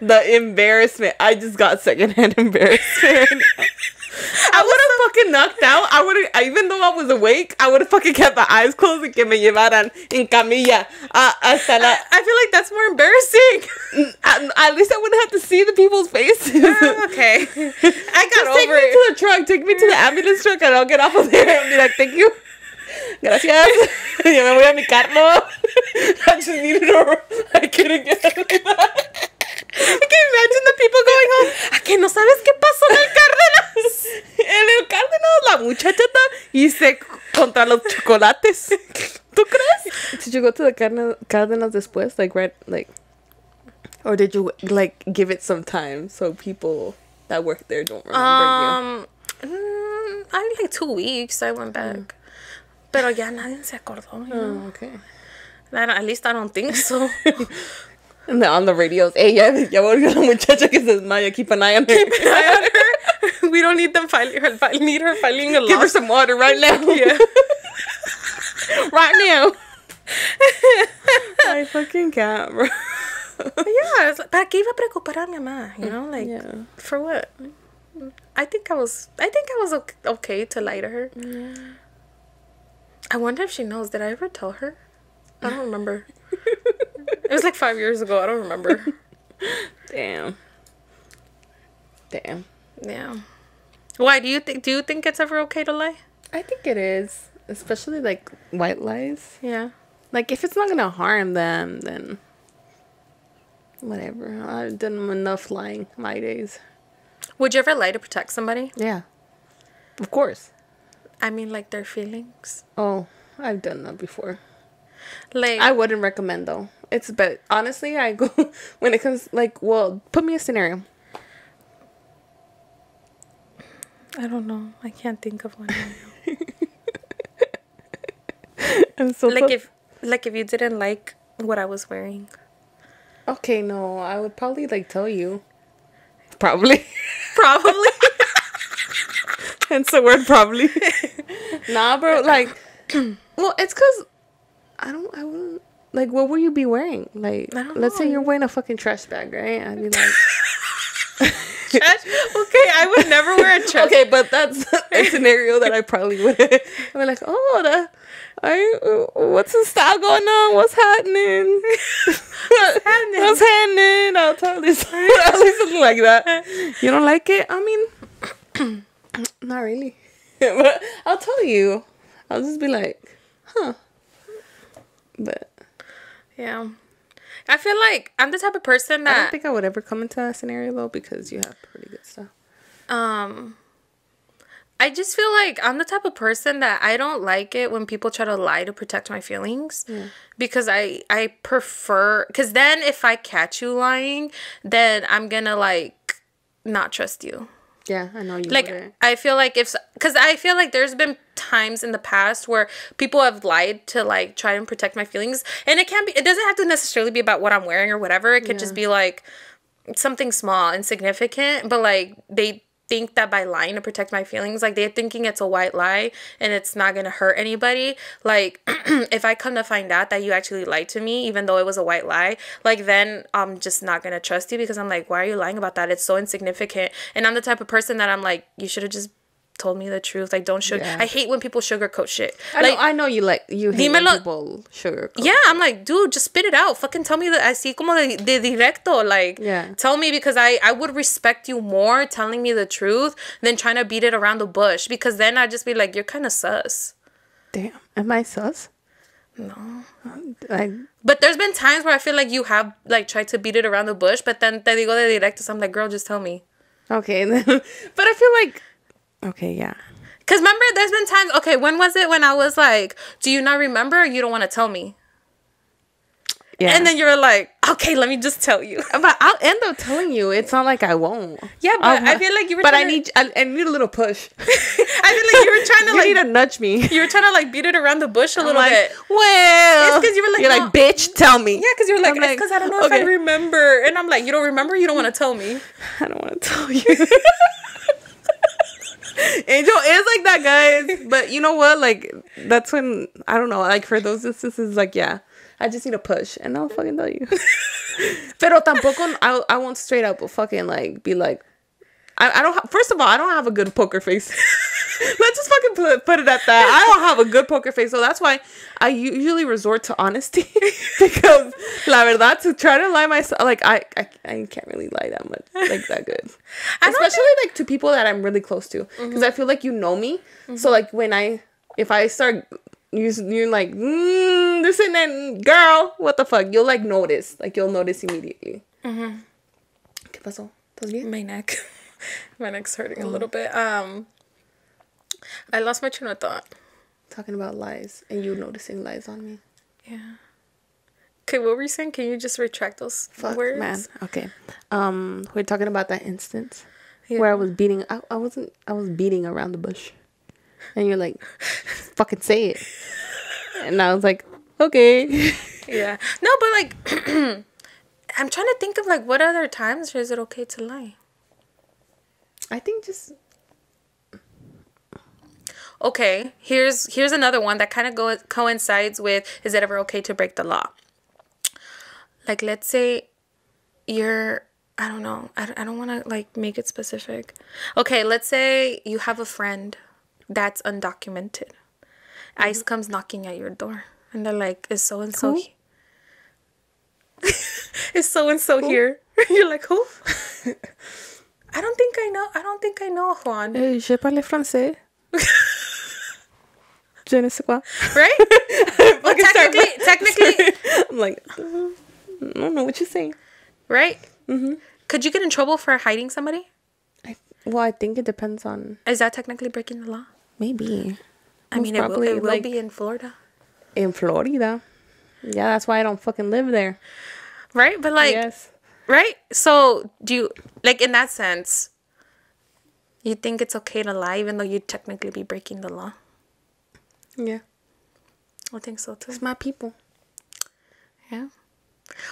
the embarrassment. I just got secondhand embarrassment. I would have fucking knocked out. Even though I was awake, I would have fucking kept my eyes closed and que me llevaran en camilla hasta la... I feel like that's more embarrassing. At least I wouldn't have to see the people's faces. Okay. I got over it. Take me to the truck. Take me to the ambulance truck and I'll get off of there and be like, thank you. Gracias. Ya me voy a mi carro. I just needed I couldn't get out of that. I can imagine the people going home. ¿A que no sabes qué pasó en el Cárdenas? En el Cárdenas, la muchachata hice contra los chocolates. ¿Tú crees? Did you go to the Cárdenas después? Or did you, like, give it some time so people that work there don't remember you? I like 2 weeks I went back. Pero ya nadie se acordó. You know? Oh, okay. At least I don't think so. And then on the radios, hey, ya volvió la muchacha que se desmaya. Keep an eye on her. Keep an eye on her. We don't need them filing her filing a lawsuit. Give her some water right now. Yeah. Right now. I fucking can't, bro. Yeah, it's like, ¿para qué iba a preocupar a mi mamá? You know, like, for what? I think I was okay to lie to her. Yeah. I wonder if she knows. Did I ever tell her? I don't remember. It was like 5 years ago. I don't remember. Damn. Yeah. Why do you think it's ever okay to lie? I think it is, especially like white lies. Yeah. Like if it's not gonna harm them, then whatever. I've done enough lying my days. Would you ever lie to protect somebody? Yeah. Of course. I mean, like their feelings. Oh, I've done that before. Like, I wouldn't recommend though. It's but honestly, I go when it comes like, well, put me a scenario. I don't know. I can't think of one. I'm so if you didn't like what I was wearing. Okay, no, I would probably like tell you. Probably. Hence the word probably. Nah, bro. Like, well, it's because I wouldn't. Like, what will you be wearing? Like, let's say you're wearing a fucking trash bag, right? I'd be like, trash? Okay, I would never wear a trash. Okay, but that's a scenario that I probably would. I'd be like, what's the style going on? What's happening? What's happening? I'll tell this. At least something like that. You don't like it? I mean, not really. But I'll tell you. I'll just be like, huh. But yeah. I feel like I'm the type of person that... I don't think I would ever come into that scenario, though, because you have pretty good stuff. I just feel like I'm the type of person that I don't like it when people try to lie to protect my feelings. Yeah. Because I prefer... Because then if I catch you lying, then I'm gonna, like, not trust you. Yeah, I know you like wouldn't. I feel like because I feel like there's been times in the past where people have lied to like try and protect my feelings, and it doesn't have to necessarily be about what I'm wearing or whatever. It could just be like something small, insignificant, but like they think that by lying to protect my feelings, like they're thinking it's a white lie and it's not gonna hurt anybody. Like if I come to find out that you actually lied to me even though it was a white lie, like then I'm just not gonna trust you, because I'm like, why are you lying about that? It's so insignificant. And I'm the type of person that I'm like, you should have just told me the truth. Like, don't sugar. I hate when people sugarcoat shit. I know you hate when people sugarcoat. Yeah, I'm like, dude, just spit it out. Fucking tell me that. Así como de directo. Like, tell me, because I would respect you more telling me the truth than trying to beat it around the bush. Because then I'd just be like, you're kind of sus. Damn, am I sus? No. But there's been times where I feel like you have like tried to beat it around the bush, but then te digo de directo. So I'm like, girl, just tell me. Okay, then, but I feel like. Okay, yeah. Because remember, there's been times... Okay, when was it when I was like, do you not remember, or you don't want to tell me? Yeah. And then you're like, okay, let me just tell you. But I'll end up telling you. It's not like I won't. Yeah, but I feel like you were But I need a little push. I feel like you were trying to you need to nudge me. You were trying to like beat it around the bush a little bit. Well... It's because you were like... You're like, bitch, tell me. Yeah, because you were like, it's because I don't know if I remember. And I'm like, you don't remember? You don't want to tell me. I don't want to tell you. Angel is like that, guys. But you know what? Like, that's when, I don't know, like, for those instances, like, yeah, I just need a push, and I'll fucking tell you. Pero tampoco, I won't straight up fucking, like, be like, I don't, first of all, I don't have a good poker face. Let's just fucking put it at that. I don't have a good poker face, so that's why I usually resort to honesty. Because, la verdad, to try to lie myself, like, I can't really lie that much, like, that good. Especially, like, to people that I'm really close to. Because I feel like you know me. So, like, if I start, you're like, this and then, girl, what the fuck? You'll, like, notice. Like, you'll notice immediately. ¿Qué pasó? ¿Estás bien? My neck. My neck's hurting a little bit. I lost my train of thought. Talking about lies and you noticing lies on me. Yeah. Okay, what were you saying? Can you just retract those words? Man. Okay. We're talking about that instance where I was beating. I was beating around the bush, and you're like, "Fucking say it," and I was like, "Okay." Yeah. No, but like, I'm trying to think of like what other times is it okay to lie? I think just. Okay, here's another one that kind of coincides with, is it ever okay to break the law? Like, let's say you're, I don't know, I don't want to like make it specific. Okay, let's say you have a friend that's undocumented. ICE comes knocking at your door, and they're like, is so and so is so and so here? You're like, who? I don't think I know Juan. Je parle français. Je ne sais quoi. Right? Well, technically, I'm like, I don't know what you're saying. Right? Could you get in trouble for hiding somebody? I think it depends on. Is that technically breaking the law? Maybe. I mean, it will be in Florida. In Florida. Yeah, that's why I don't fucking live there. Right? But like, yes. Right? So, do you, like, in that sense, you think it's okay to lie even though you'd technically be breaking the law? Yeah. I think so too. It's my people. Yeah.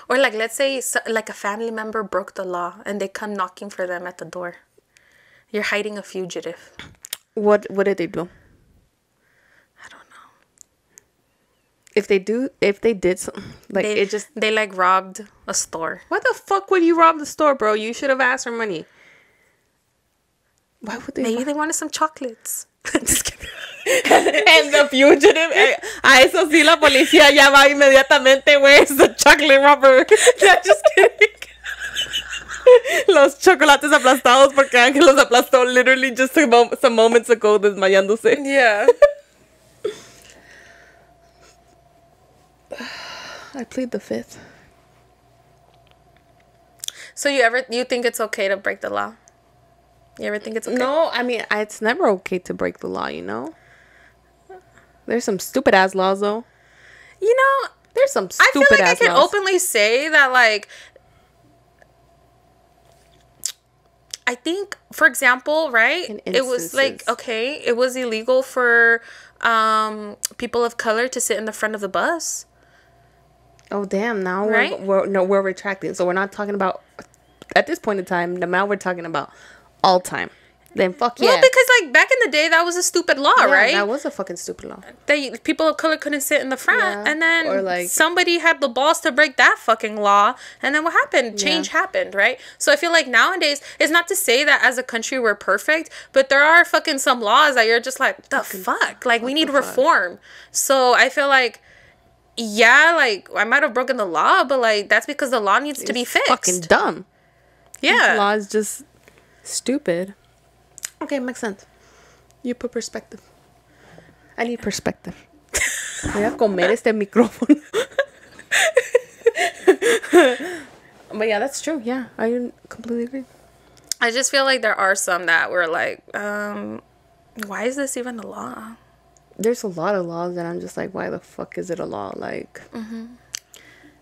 Or like, let's say like a family member broke the law and they come knocking for them at the door. You're hiding a fugitive. What did they do? I don't know. If they did something, like they like robbed a store. Why the fuck would you rob the store, bro? You should have asked for money. Why would they? Maybe they wanted some chocolates. Just kidding. And the fugitive, a eso sí la policía ya va inmediatamente. Where's the chocolate robber? Yeah, just kidding. Los chocolates aplastados porque Ángel los aplastó literally just some moments ago desmayándose. Yeah. I plead the fifth. So you think it's okay to break the law? You ever think it's okay? No, I mean, it's never okay to break the law, you know? There's some stupid ass laws though. You know, there's some stupid ass laws. I feel like I can openly say that, like, I think, for example, right? It was like, okay, it was illegal for people of color to sit in the front of the bus. Oh damn! Now right? we're retracting. So we're not talking about at this point in time. Now we're talking about all time. Then fuck yeah. Well, because like back in the day, that was a stupid law, right? That was a fucking stupid law. People of color couldn't sit in the front, and then or like, somebody had the balls to break that fucking law, and then what happened? Change happened, right? So I feel like nowadays, it's not to say that as a country we're perfect, but there are fucking some laws that you're just like, the fuck? Like, we need reform. So I feel like, yeah, like, I might have broken the law, but like, that's because the law needs to be fixed. Fucking dumb. Yeah. The law is just stupid. Okay, makes sense. You put perspective. I need perspective. Voy a comer este micrófono. But yeah, that's true. Yeah, I completely agree. I just feel like there are some that were like, why is this even a law? There's a lot of laws that I'm just like, why the fuck is it a law? Like,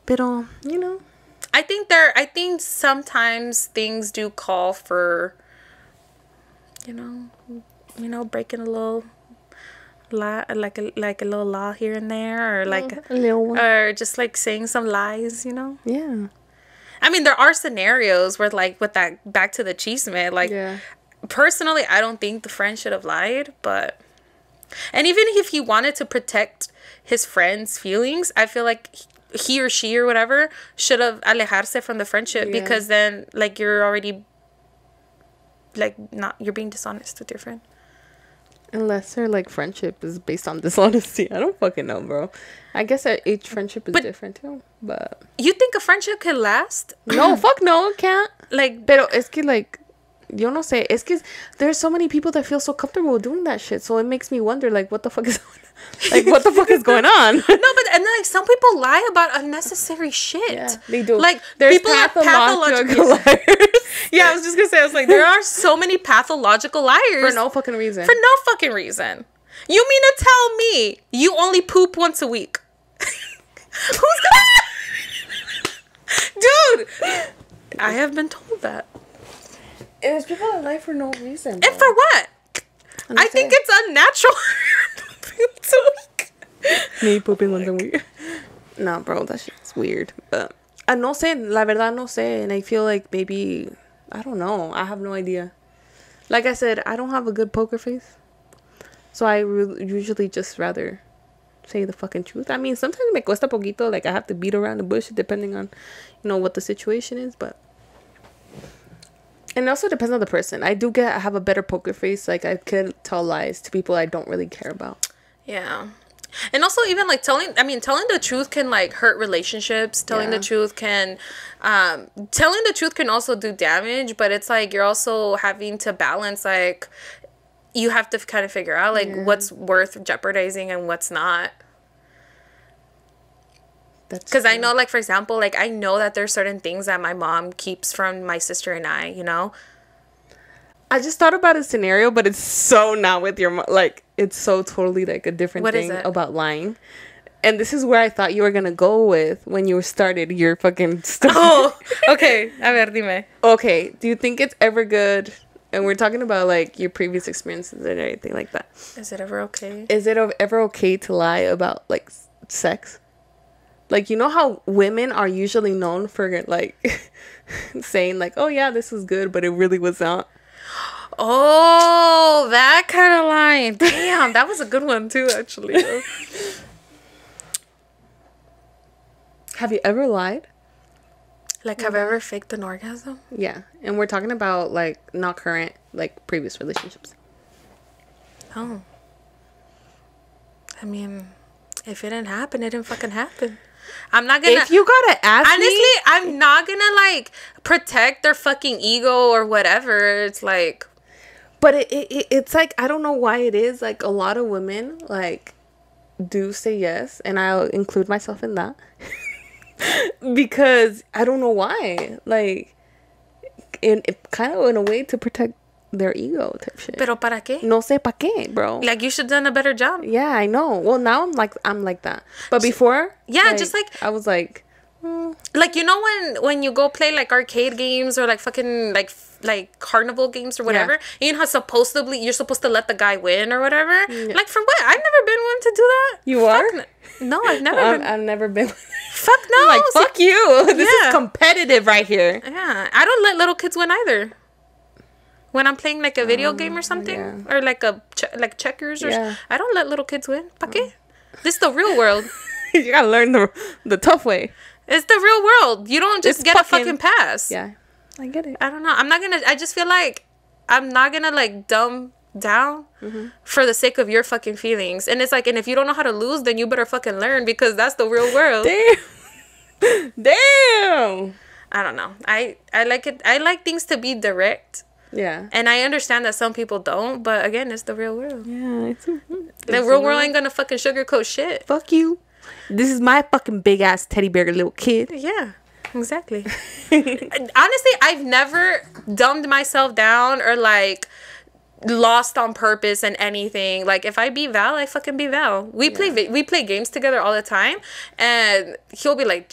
pero, you know. I think sometimes things do call for, you know, breaking a little law, like a little law here and there, or like a little one. or just like saying some lies, you know. Yeah. I mean, there are scenarios where, like, with that, back to the chisme, like, personally, I don't think the friend should have lied, but, and even if he wanted to protect his friend's feelings, I feel like he or she or whatever should have alejarse from the friendship, because then, like, you're already, like, you're being dishonest with your friend. Unless their, like, friendship is based on dishonesty. I don't fucking know, bro. I guess each friendship is different, too. But... You think a friendship can last? No, fuck no, it can't. Like... Pero es que, like... Yo no sé. Es que there's so many people that feel so comfortable doing that shit. So it makes me wonder, like, what the fuck is... Like, what the fuck is going on? No, but... And then, like, some people lie about unnecessary shit. Yeah, they do. Like, there's people are pathological liars. Yeah, I was just gonna say, I was like, there are so many pathological liars. For no fucking reason. For no fucking reason. You mean to tell me you only poop once a week? Who's gonna... Dude! I have been told that. There's people that lie for no reason. Bro. And for what? I think it's unnatural. Once a week. Me pooping once a week. No, bro, that shit's weird. But no sé, la verdad no sé. And I feel like maybe... I don't know. I have no idea. Like I said, I don't have a good poker face. So I usually just rather say the fucking truth. I mean, sometimes me cuesta poquito. Like, I have to beat around the bush depending on, you know, what the situation is. But... And it also depends on the person. I have a better poker face. Like, I could tell lies to people I don't really care about. Yeah. And also, even, like, telling the truth can, like, hurt relationships. Telling the truth can also do damage. But it's, like, you're also having to balance, like, you have to kind of figure out, like, what's worth jeopardizing and what's not. Because I know, like, for example, like, I know that there's certain things that my mom keeps from my sister and I, you know? I just thought about a scenario, but it's so not with your mom. Like, it's so totally, like, a different thing about lying. And this is where I thought you were going to go with when you started your fucking story. Oh, okay. A ver, dime. Okay. Do you think it's ever good? And we're talking about, like, your previous experiences and everything like that. Is it ever okay? Is it ever okay to lie about, like, sex? Like, you know how women are usually known for, like, saying, like, oh, yeah, this was good, but it really was not? Oh, that kind of line. Damn, that was a good one too, actually. Have you ever lied? Like, have I ever faked an orgasm? Yeah. And we're talking about, like, not current, like, previous relationships. Oh. I mean, if it didn't happen, it didn't fucking happen. I'm not gonna... If you gotta ask honestly, me... I'm not gonna, like, protect their fucking ego or whatever. It's like... But it's like, I don't know why it is. Like, a lot of women, like, do say yes. And I'll include myself in that. Because I don't know why. Like, kind of in a way to protect their ego type shit. Pero para qué? No sé pa qué, bro. Like, you should have done a better job. Yeah, I know. Well, now I'm like that. But before, yeah, like, just like I was like, like, you know, when you go play like arcade games or like fucking like carnival games or whatever, and you know how supposedly you're supposed to let the guy win or whatever. Yeah. Like, for what? I've never been one to do that. You are? No, I've never been. I've never been. Fuck no. I'm like, fuck you. This is competitive right here. Yeah, I don't let little kids win either. When I'm playing like a video game or something, or like like checkers, or I don't let little kids win. ¿Pa qué? This is the real world. You gotta learn the tough way. It's the real world. You don't just get a fucking pass. Yeah, I get it. I don't know. I'm not gonna. I just feel like I'm not gonna like dumb down for the sake of your fucking feelings. And it's like, and if you don't know how to lose, then you better fucking learn, because that's the real world. Damn. I don't know. I like it. I like things to be direct. Yeah. And I understand that some people don't, but again, it's the real world. Yeah. The real world ain't gonna fucking sugarcoat shit. Fuck you. This is my fucking big ass teddy bear little kid. Yeah. Exactly. Honestly, I've never dumbed myself down or like lost on purpose in anything. Like, if I beat Val, I fucking beat Val. We play games together all the time, and he'll be like,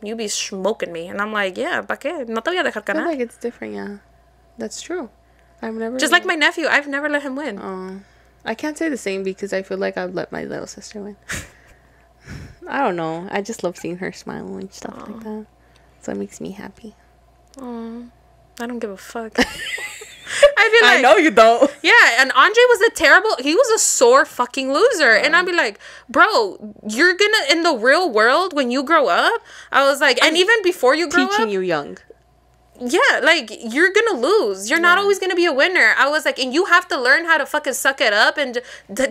you be smoking me, and I'm like, yeah, ¿pa qué? No te voy a dejar ganar. I feel like it's different. Yeah, that's true. I've never just like my nephew. I've never let him win. I can't say the same, because I feel like I've let my little sister win. I don't know. I just love seeing her smile and stuff like that. So it makes me happy. I don't give a fuck. I feel like, I know you don't. Yeah, and Andre he was a sore fucking loser. And I'd be like, bro, you're gonna, in the real world, when you grow up, I was like, and even before you grow up. Teaching you young. Yeah, like, you're gonna lose. You're not always gonna be a winner. I was like, and you have to learn how to fucking suck it up and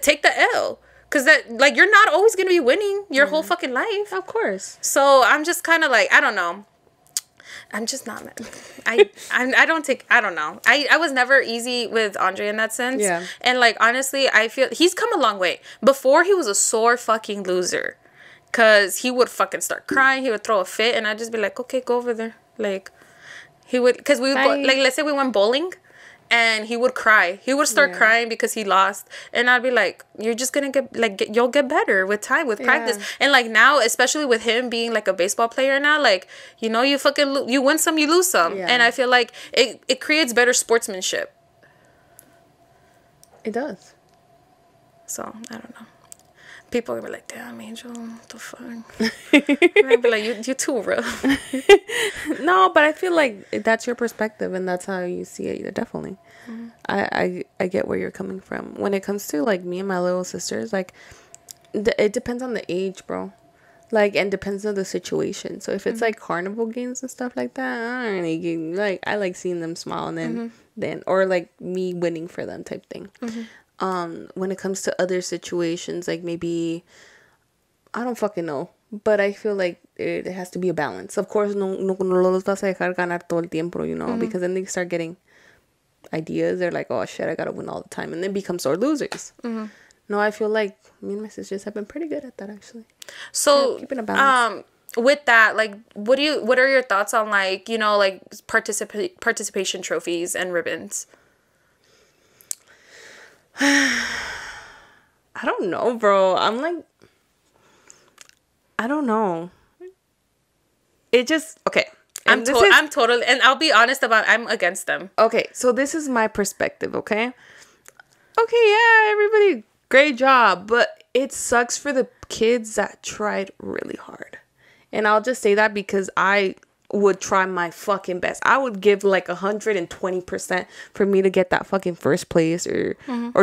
take the L. Because that, like, you're not always gonna be winning your whole fucking life. Of course. So I'm just kind of like, I don't know. I'm just not. I don't know. I was never easy with Andre in that sense. Yeah. And like, honestly, I feel he's come a long way. Before, he was a sore fucking loser, cause he would fucking start crying. He would throw a fit, and I'd just be like, okay, go over there. Like, he would, cause we would go, like, let's say we went bowling, and he would cry. He would start crying because he lost. And I'd be like, you're just going to you'll get better with time, with practice. And like now, especially with him being like a baseball player now, like, you know, you fucking, you win some, you lose some. Yeah. And I feel like it creates better sportsmanship. It does. So, I don't know. People are gonna be like, damn, Angel, what the fuck? And I'd be like, you're too rough. No, but I feel like that's your perspective, and that's how you see it. Definitely. I get where you're coming from. When it comes to like me and my little sisters, like it depends on the age, bro. Like, and depends on the situation. So if it's like carnival games and stuff like that, I don't really get, like, I like seeing them smile, and then or like me winning for them type thing. When it comes to other situations, like maybe, I don't fucking know, but I feel like it has to be a balance. Of course, no los vas a dejar ganar todo el tiempo, you know, because then they start getting ideas. They're like, oh shit, I gotta win all the time, and then become sore losers. No, I feel like me and my sisters have been pretty good at that, actually. So, keeping a balance. With that, like, what are your thoughts on, like, you know, like participation trophies and ribbons? I don't know, bro. I'm like, I don't know. It just, okay. I'm totally, and I'll be honest about, I'm against them. Okay, so this is my perspective, okay? Okay, yeah, everybody, great job, but it sucks for the kids that tried really hard. And I'll just say that because I would try my fucking best. I would give like 120% for me to get that fucking first place or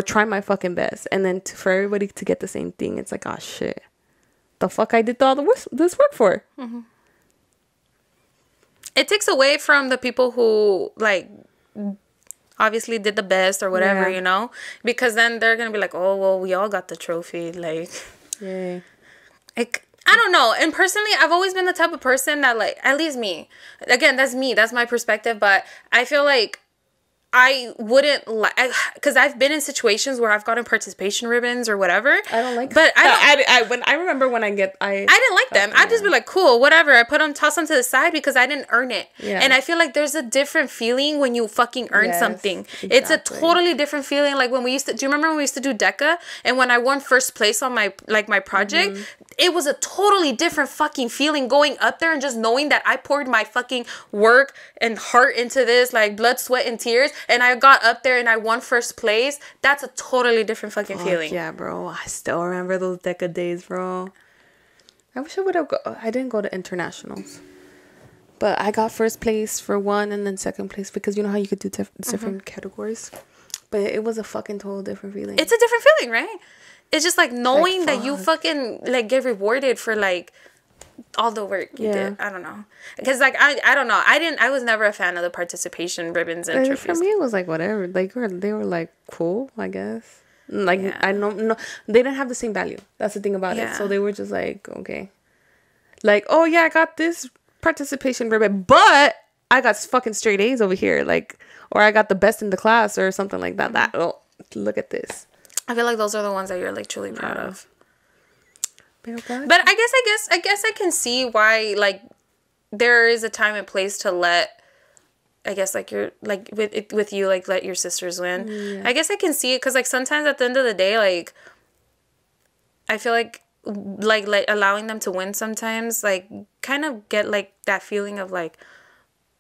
try my fucking best. And then for everybody to get the same thing, it's like, oh shit, the fuck I did all this work for. It takes away from the people who like obviously did the best or whatever, you know, because then they're gonna be like, oh well, we all got the trophy, like, yeah. Like, I don't know. And personally, I've always been the type of person that, like, at least me, again, that's me, that's my perspective, but I feel like I wouldn't like, because I've been in situations where I've gotten participation ribbons or whatever. I don't like, but I remember when I didn't like them. I'd just be like, cool, whatever. I toss them to the side because I didn't earn it. Yeah. And I feel like there's a different feeling when you fucking earn something. Exactly. It's a totally different feeling. Like when do you remember when we used to do DECA and when I won first place on my project? It was a totally different fucking feeling going up there and just knowing that I poured my fucking work and heart into this, like blood, sweat, and tears. And I got up there and I won first place. That's a totally different fucking feeling. Yeah, bro. I still remember those DECA days, bro. I wish I would have I didn't go to internationals. But I got first place for one and then second place because you know how you could do different categories. But it was a fucking total different feeling. It's a different feeling, right? It's just like knowing that you fucking like get rewarded for like all the work you did. I don't know. Because like I don't know. I was never a fan of the participation ribbons and trophies. For me it was like whatever. Like they were like cool, I guess. Like I don't know, they didn't have the same value. That's the thing about it. So they were just like, okay. Like, oh yeah, I got this participation ribbon, but I got fucking straight A's over here, like, or I got the best in the class or something like that. Oh, look at this. I feel like those are the ones that you're like truly proud of. But I guess I can see why like there is a time and place to let, I guess like you're like with you like let your sisters win. Yeah. I guess I can see it because like sometimes at the end of the day like I feel like allowing them to win sometimes like kind of get like that feeling of like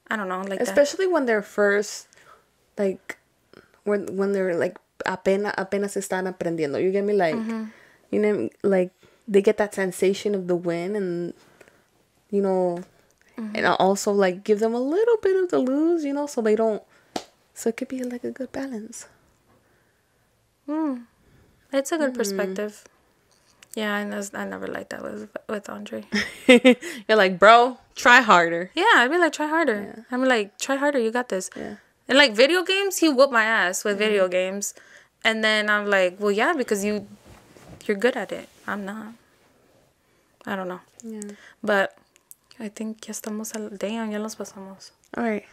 I don't know like especially when they're first like when they're like apenas están aprendiendo. You get me? Like, you know, like they get that sensation of the win and, you know, and also like give them a little bit of the lose, you know, so they don't, so it could be like a good balance. It's a good perspective. Yeah, I never liked that with Andre. You're like, bro, try harder. Yeah, I'd be like, try harder. Yeah. I'm like, try harder, you got this. Yeah. And like video games, he whooped my ass with video games. And then I'm like, well, yeah, because you're good at it. I'm not. I don't know. Yeah. But I think ya estamos damn, ya los pasamos. All right.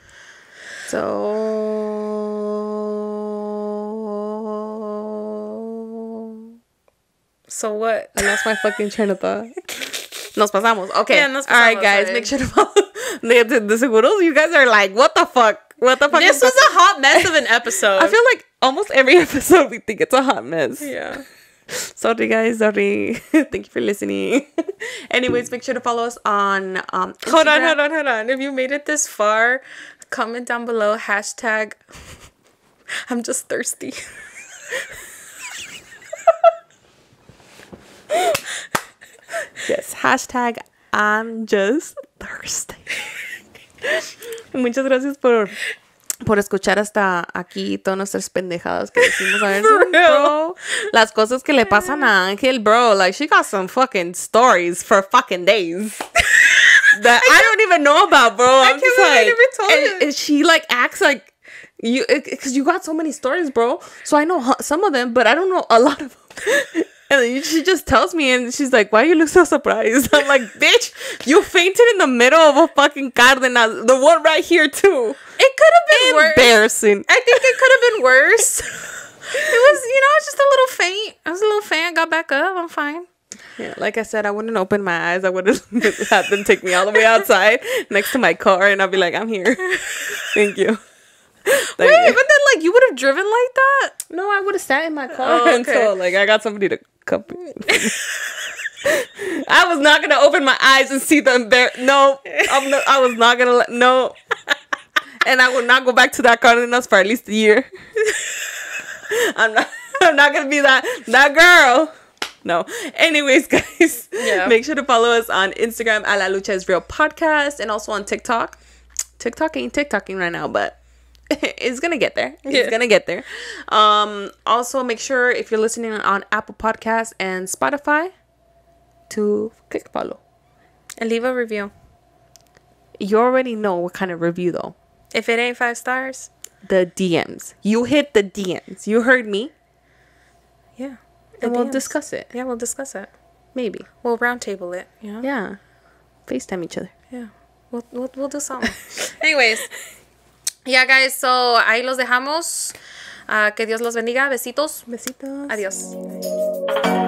So what? I lost my fucking train of thought. Nos pasamos. Okay. Yeah, nos pasamos. All right, guys. Make sure to follow. The seguros, you guys are like, what the fuck? What the fuck? This was a hot mess of an episode. I feel like almost every episode we think it's a hot mess. Yeah. Sorry, guys. Sorry. Thank you for listening. Anyways, make sure to follow us on Instagram. Hold on. If you made it this far, comment down below. # I'm just thirsty. Yes. # I'm just thirsty. Muchas gracias por escuchar hasta aquí todas nuestras pendejadas que decimos a ver, bro. Las cosas que le pasan a Ángel, bro. Like, she got some fucking stories for fucking days that I don't even know about, bro. I'm just like, I never told and she like acts like you, because you got so many stories, bro. So I know some of them, but I don't know a lot of them. And she just tells me, and she's like, why you look so surprised? I'm like, bitch, you fainted in the middle of a fucking Cardenas. The one right here, too. It could have been worse. Embarrassing. I think it could have been worse. It was, you know, just a little faint. I was a little faint. Got back up. I'm fine. Yeah, like I said, I wouldn't open my eyes. I would have had them take me all the way outside next to my car, and I'll be like, I'm here. Thank you. Wait, but then, like, you would have driven like that? No, I would have sat in my car until, like, I got somebody to come. I was not going to open my eyes and see them there. No, I was not going to no. And I would not go back to that Cardenas for at least a year. I'm not going to be that girl. No. Anyways, guys, Yeah. make sure to follow us on Instagram at La Lucha is Real Podcast, and also on TikTok. TikTok ain't TikToking right now, but it's gonna get there. It's gonna get there. Also, make sure if you're listening on Apple Podcasts and Spotify to click follow. And leave a review. You already know what kind of review, though. If it ain't 5 stars. The DMs. You hit the DMs. You heard me. Yeah. And we'll DMs. discuss it. Yeah, we'll discuss it. Maybe. We'll roundtable it, you know? Yeah. FaceTime each other. Yeah. We'll do something. Anyways. Yeah, guys. So, ahí los dejamos. Que Dios los bendiga. Besitos. Besitos. Adiós.